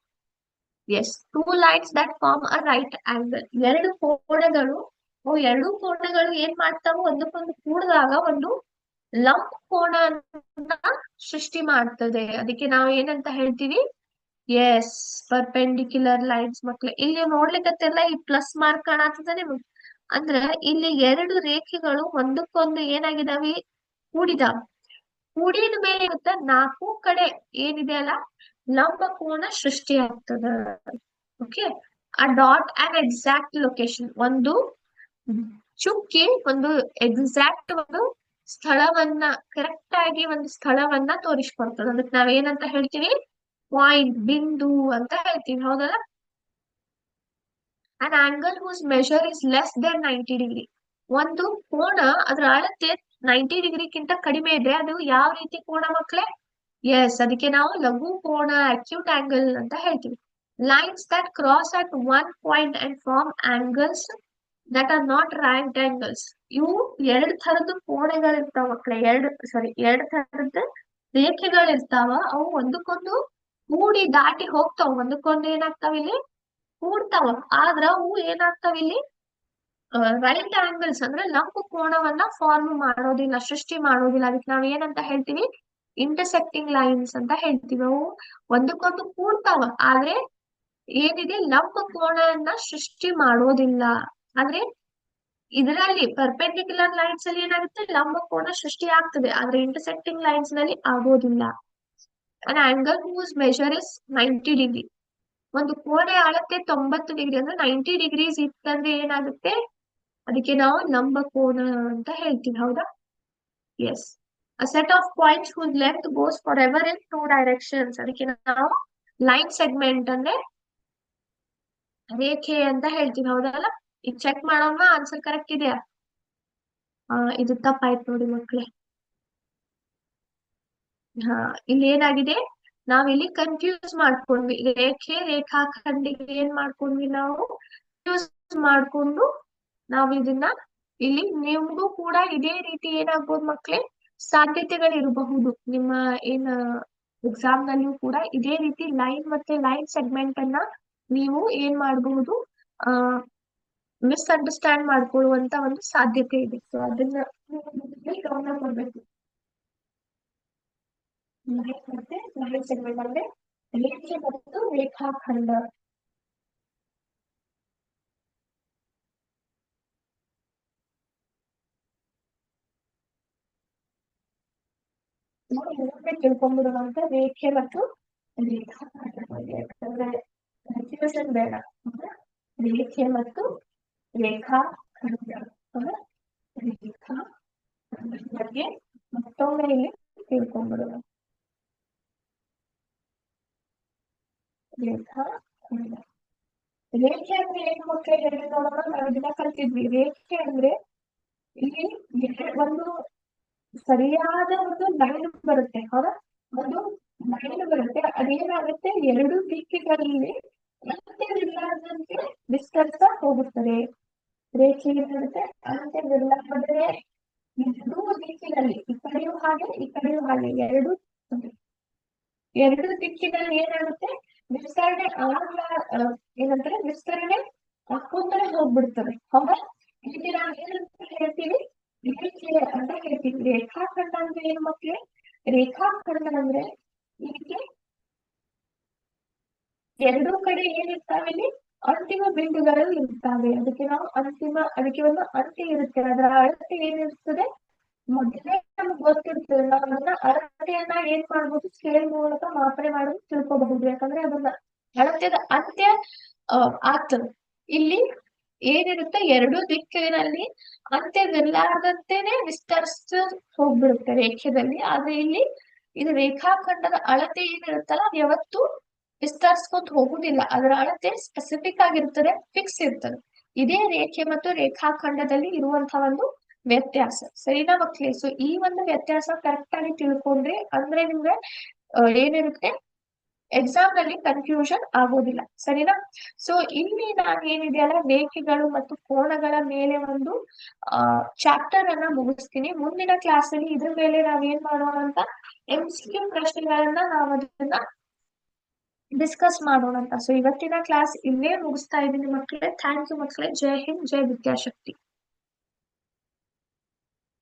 Yes, two lines that form a right angle. ಎರಡು ಕೋನಗಳು, ಎರಡು ಕೋನಗಳು ಏನ್ ಮಾಡ್ತಾವು? ಒಂದಕ್ಕೊಂದು ಕೂಡಿದಾಗ ಒಂದು ಲಂಬ ಕೋನನ ಸೃಷ್ಟಿ ಮಾಡ್ತದೆ. ಅದಕ್ಕೆ ನಾವು ಏನಂತ ಹೇಳ್ತೀವಿ? Yes, perpendicular lines. ಮಕ್ಳು ಇಲ್ಲಿ ನೋಡ್ಲಿಕ್ಕತ್ತಿರಲ್ಲ, ಈ ಪ್ಲಸ್ ಮಾರ್ಕ್ ಕಾಣತ್ತದ ನಿಮ್ಗೆ. ಅಂದ್ರೆ ಇಲ್ಲಿ ಎರಡು ರೇಖೆಗಳು ಒಂದಕ್ಕೊಂದು ಏನಾಗಿದಾವೆ? ಕೂಡಿದಾವ. ಕೂಡಿದ ಮೇಲೆ ಇರುತ್ತೆ ನಾಲ್ಕು ಕಡೆ ಏನಿದೆ ಅಲ್ಲ, ಲಂಬ ಕೋನ ಸೃಷ್ಟಿ ಆಗ್ತದ. ಓಕೆ, ಆ ಡಾಟ್ ಅಂಡ್ ಎಕ್ಸಾಕ್ಟ್ ಲೊಕೇಶನ್, ಒಂದು ಚುಕ್ಕಿ ಒಂದು ಎಕ್ಸಾಕ್ಟ್ ಒಂದು ಸ್ಥಳವನ್ನ, ಕರೆಕ್ಟ್ ಆಗಿ ಒಂದು ಸ್ಥಳವನ್ನ ತೋರಿಸ್ಕೊಡ್ತದೆ. ಅದಕ್ಕೆ ನಾವೇನಂತ ಹೇಳ್ತೀವಿ? ಪಾಯಿಂಟ್, ಬಿಂದು ಅಂತ ಹೇಳ್ತೀವಿ. ಹೌದಲ್ಲ? an angle whose measure is less than 90 degree. ಒಂದು ಕೋನ ಅದರ ಅಳತೆ 90 ಡಿಗ್ರಿಗಿಂತ ಕಡಿಮೆ ಇದೆ, ಅದು ಯಾವ ರೀತಿ ಕೋನ ಮಕ್ಕಳೇ? ಎಸ್, ಅದಕ್ಕೆ ನಾವು ಲಘು ಕೋನ, ಅಕ್ಯೂಟ್ ಆಂಗಲ್ ಅಂತ ಹೇಳ್ತೀವಿ. Lines that cross at one point and form angles that are not right angles. ಇವು ಎರಡು ತರದ ಕೋಣೆಗಳಿರ್ತಾವ ಮಕ್ಕಳೇ, ಎರಡು ತರದ ರೇಖೆಗಳಿರ್ತಾವ. ಅವು ಒಂದಕ್ಕೊಂದು ಕೂಡಿ ದಾಟಿ ಹೋಗ್ತಾವ, ಒಂದಕ್ಕೊಂದು ಏನಾಗ್ತಾವ ಇಲ್ಲಿ? ಕೂಡ್ತಾವ. ಆದ್ರ ಅವು ಏನಾಗ್ತಾವ ಇಲ್ಲಿ? ರೈಟ್ ಆಂಗಲ್ಸ್ ಅಂದ್ರೆ ಲಂಬ ಕೋನವನ್ನ ಫಾರ್ಮ್ ಮಾಡೋದಿಲ್ಲ, ಸೃಷ್ಟಿ ಮಾಡೋದಿಲ್ಲ. ಅದಕ್ಕೆ ನಾವ್ ಏನಂತ ಹೇಳ್ತೀವಿ? ಇಂಟರ್ಸೆಕ್ಟಿಂಗ್ ಲೈನ್ಸ್ ಅಂತ ಹೇಳ್ತೀವಿ. ಅವು ಒಂದಕ್ಕೊಂದು ಕೂಡ್ತಾವ, ಆದ್ರೆ ಏನಿದೆ? ಲಂಬ ಕೋನವನ್ನ ಸೃಷ್ಟಿ ಮಾಡೋದಿಲ್ಲ. ಆದ್ರೆ ಇದರಲ್ಲಿ ಪರ್ಪೆಂಡಿಕ್ಯುಲರ್ ಲೈನ್ಸ್ ಅಲ್ಲಿ ಏನಾಗುತ್ತೆ? ಲಂಬ ಕೋನ ಸೃಷ್ಟಿ ಆಗ್ತದೆ, ಆದ್ರೆ ಇಂಟರ್ಸೆಕ್ಟಿಂಗ್ ಲೈನ್ಸ್ ನಲ್ಲಿ ಆಗೋದಿಲ್ಲ. an angle whose measure is 90 degree. ಒಂದು ಕೋಣೆ ಅಳತೆ 90 ಡಿಗ್ರಿ ಅಂದ್ರೆ 90 ಡಿಗ್ರೀಸ್ ಇತ್ತಂದ್ರೆ ಏನಾಗುತ್ತೆ? ಅದಕ್ಕೆ ನಾವು ಲಂಬ ಕೋನ ಅಂತ ಹೇಳ್ತೀವಿ. ಹೌದಾ? Yes, a set of points whose length goes forever in two directions. ಅದಕ್ಕೆ ನಾವು ಲೈನ್ ಸೆಗ್ಮೆಂಟ್ ಅಂದ್ರೆ ರೇಖೆ ಅಂತ ಹೇಳ್ತೀವಿ. ಹೌದಲ್ಲ? ಈಗ ಚೆಕ್ ಮಾಡೋಣ, ಆನ್ಸರ್ ಕರೆಕ್ಟ್ ಇದೆಯಾ? ಇದು ತಪ್ಪಾಯ್ತು ನೋಡಿ ಮಕ್ಳೇ. ಇಲ್ಲಿ ಏನಾಗಿದೆ? ನಾವಿಲ್ಲಿ ಕನ್ಫ್ಯೂಸ್ ಮಾಡ್ಕೊಂಡ್ವಿ. ರೇಖೆ, ರೇಖಾಖಂಡಿಗೆ ಏನ್ ಮಾಡ್ಕೊಂಡ್ವಿ ನಾವು? ಯೂಸ್ ಮಾಡ್ಕೊಂಡು ನಾವು ಇದನ್ನ ಇಲ್ಲಿ, ನಿಮ್ಗೂ ಕೂಡ ಇದೇ ರೀತಿ ಏನಾಗ್ಬೋದು ಮಕ್ಳೇ? ಸಾಧ್ಯತೆಗಳಿರಬಹುದು. ನಿಮ್ಮ ಏನ್ ಎಕ್ಸಾಮ್ ನಲ್ಲಿಯೂ ಕೂಡ ಇದೇ ರೀತಿ ಲೈನ್ ಮತ್ತೆ ಲೈನ್ ಸೆಗ್ಮೆಂಟ್ ಅನ್ನ ನೀವು ಏನ್ ಮಾಡಬಹುದು? ಮಿಸ್ಅಂಡರ್ಸ್ಟ್ಯಾಂಡ್ ಮಾಡ್ಕೊಳ್ಳುವಂತ ಒಂದು ಸಾಧ್ಯತೆ ಇದೆ. ಸೊ ಅದನ್ನ ಗಮನ ಕೊಡ್ಬೇಕು. ಲೈನ್ ಮತ್ತೆ ಲೈನ್ ಸೆಗ್ಮೆಂಟ್ ಅಂದ್ರೆ ರೇಖೆ ಮತ್ತು ರೇಖಾಖಂಡ. ತಿಳ್ಕೊಂಡ್ಬಿಡುವಂತ ರೇಖೆ ಮತ್ತು ರೇಖಾಖಂಡ ಬಗ್ಗೆ, ಯಾಕಂದ್ರೆ ಕನ್ಫ್ಯೂಷನ್ ಬೇಡ. ರೇಖೆ ಮತ್ತು ರೇಖಾಖಂಡ, ರೇಖಾಖಂಡ ಬಗ್ಗೆ ಮತ್ತೊಮ್ಮೆ ಇಲ್ಲಿ ತಿಳ್ಕೊಂಡ್ಬಿಡುವ. ರೇಖಾಖಂಡ, ರೇಖೆ ಅಂದ್ರೆ ಏನು ಮಕ್ಕಳೇ ಹೇಳಿ ನೋಡೋಣ. ನಾವು ಇದನ್ನ ಕಲ್ತಿದ್ವಿ. ರೇಖೆ ಅಂದ್ರೆ ಇಲ್ಲಿ ಒಂದು ಸರಿಯಾದ ಒಂದು ಲೈನ್ ಬರುತ್ತೆ. ಹೌದಾ? ಒಂದು ಲೈನ್ ಬರುತ್ತೆ, ಅದೇನಾಗುತ್ತೆ? ಎರಡು ದಿಕ್ಕಿಗಳಲ್ಲಿ ಅಂತ್ಯವಿಲ್ಲದಂತೆ ವಿಸ್ತರಿಸ ಹೋಗುತ್ತದೆ. ರೇಖೆ ಏನಾಗುತ್ತೆ? ಅಂತ್ಯವಿಲ್ಲದೆ ಎರಡೂ ದಿಕ್ಕಿನಲ್ಲಿ, ಈ ಕಡೆಯೂ ಹಾಗೆ ಈ ಕಡೆಯೂ ಹಾಗೆ, ಎರಡು ದಿಕ್ಕಿನಲ್ಲಿ ಏನಾಗುತ್ತೆ? ವಿಸ್ತರಣೆ ಏನಂತಾರೆ? ವಿಸ್ತರಣೆ ಹಾಕೊಂಡೇ ಹೋಗ್ಬಿಡ್ತದೆ. ಹೌದಾ? ಇದಕ್ಕೆ ನಾವು ಏನಂತ ಹೇಳ್ತೀವಿ? ರೇಖೆ ಅಂತ ಹೇಳ್ತೀವಿ. ರೇಖಾಖಂಡ ಅಂದ್ರೆ ಏನು ಮಕ್ಕಳೇ? ರೇಖಾಖಂಡ ಅಂದ್ರೆ ಇದಕ್ಕೆ ಎರಡೂ ಕಡೆ ಏನಿರ್ತಾವೆ? ಇಲ್ಲಿ ಅಂತಿಮ ಬಿಂದುಗಳು ಇರ್ತಾವೆ. ಅದಕ್ಕೆ ನಾವು ಅದಕ್ಕೆ ಒಂದು ಅಂತ್ಯ ಇರುತ್ತೆ. ಅದರ ಅಳತೆ ಏನಿರ್ತದೆ? ಮೊದಲೇ ನಮ್ಗೆ ಗೊತ್ತಿರ್ತದೆ. ನಾವು ಅದನ್ನ ಅಳತೆಯನ್ನ ಏನ್ ಮಾಡ್ಬೋದು? ಸ್ಕೇಲ್ ಮೂಲಕ ಮಾಪನೆ ಮಾಡೋದು ತಿಳ್ಕೋಬಹುದು. ಯಾಕಂದ್ರೆ ಅದನ್ನ ಅಳತೆದ ಅಂತ್ಯ ಆಗ್ತದೆ. ಇಲ್ಲಿ ಏನಿರುತ್ತೆ? ಎರಡು ದಿಕ್ಕಿನಲ್ಲಿ ಅಂತ್ಯವಿರ್ಲಾರ್ದಂತೆನೆ ವಿಸ್ತರಿಸ ಹೋಗ್ಬಿಡುತ್ತೆ ರೇಖೆದಲ್ಲಿ. ಆದ್ರೆ ಇಲ್ಲಿ ಇದು ರೇಖಾಖಂಡದ ಅಳತೆ ಏನಿರುತ್ತಲ್ಲ ಅದು ಯಾವತ್ತು ವಿಸ್ತರಿಸ್ಕೊಂತ ಹೋಗುದಿಲ್ಲ. ಅದರ ಅಳತೆ ಸ್ಪೆಸಿಫಿಕ್ ಆಗಿರ್ತದೆ, ಫಿಕ್ಸ್ ಇರ್ತದೆ. ಇದೇ ರೇಖೆ ಮತ್ತು ರೇಖಾಖಂಡದಲ್ಲಿ ಇರುವಂತಹ ಒಂದು ವ್ಯತ್ಯಾಸ. ಸರಿನಾ ಮಕ್ಳೇ? ಸೊ ಈ ಒಂದು ವ್ಯತ್ಯಾಸ ಕರೆಕ್ಟ್ ಆಗಿ ತಿಳ್ಕೊಂಡ್ರೆ ಅಂದ್ರೆ ನಿಮ್ಗೆ ಏನಿರುತ್ತೆ ಎಕ್ಸಾಮ್ ನಲ್ಲಿ ಕನ್ಫ್ಯೂಷನ್ ಆಗೋದಿಲ್ಲ. ಸರಿನಾ? ಸೊ ಇಲ್ಲಿ ನಾನು ಏನಿದೆಯಲ್ಲ ರೇಖೆಗಳು ಮತ್ತು ಕೋನಗಳ ಮೇಲೆ ಒಂದು ಚಾಪ್ಟರ್ ಅನ್ನ ಮುಗಿಸ್ತೀನಿ. ಮುಂದಿನ ಕ್ಲಾಸ್ ಅಲ್ಲಿ ಇದ್ರ ಮೇಲೆ ನಾವೇನ್ ಮಾಡೋಣ ಅಂತ MCQ ಪ್ರಶ್ನೆಗಳನ್ನ ನಾವು ಅದನ್ನ ಡಿಸ್ಕಸ್ ಮಾಡೋಣ ಅಂತ. ಸೊ ಇವತ್ತಿನ ಕ್ಲಾಸ್ ಇಲ್ಲೇ ಮುಗಿಸ್ತಾ ಇದ್ದೀನಿ ಮಕ್ಕಳೇ. ಥ್ಯಾಂಕ್ ಯು ಮಕ್ಕಳೇ. ಜೈ ಹಿಂದ್, ಜೈ ವಿದ್ಯಾಶಕ್ತಿ.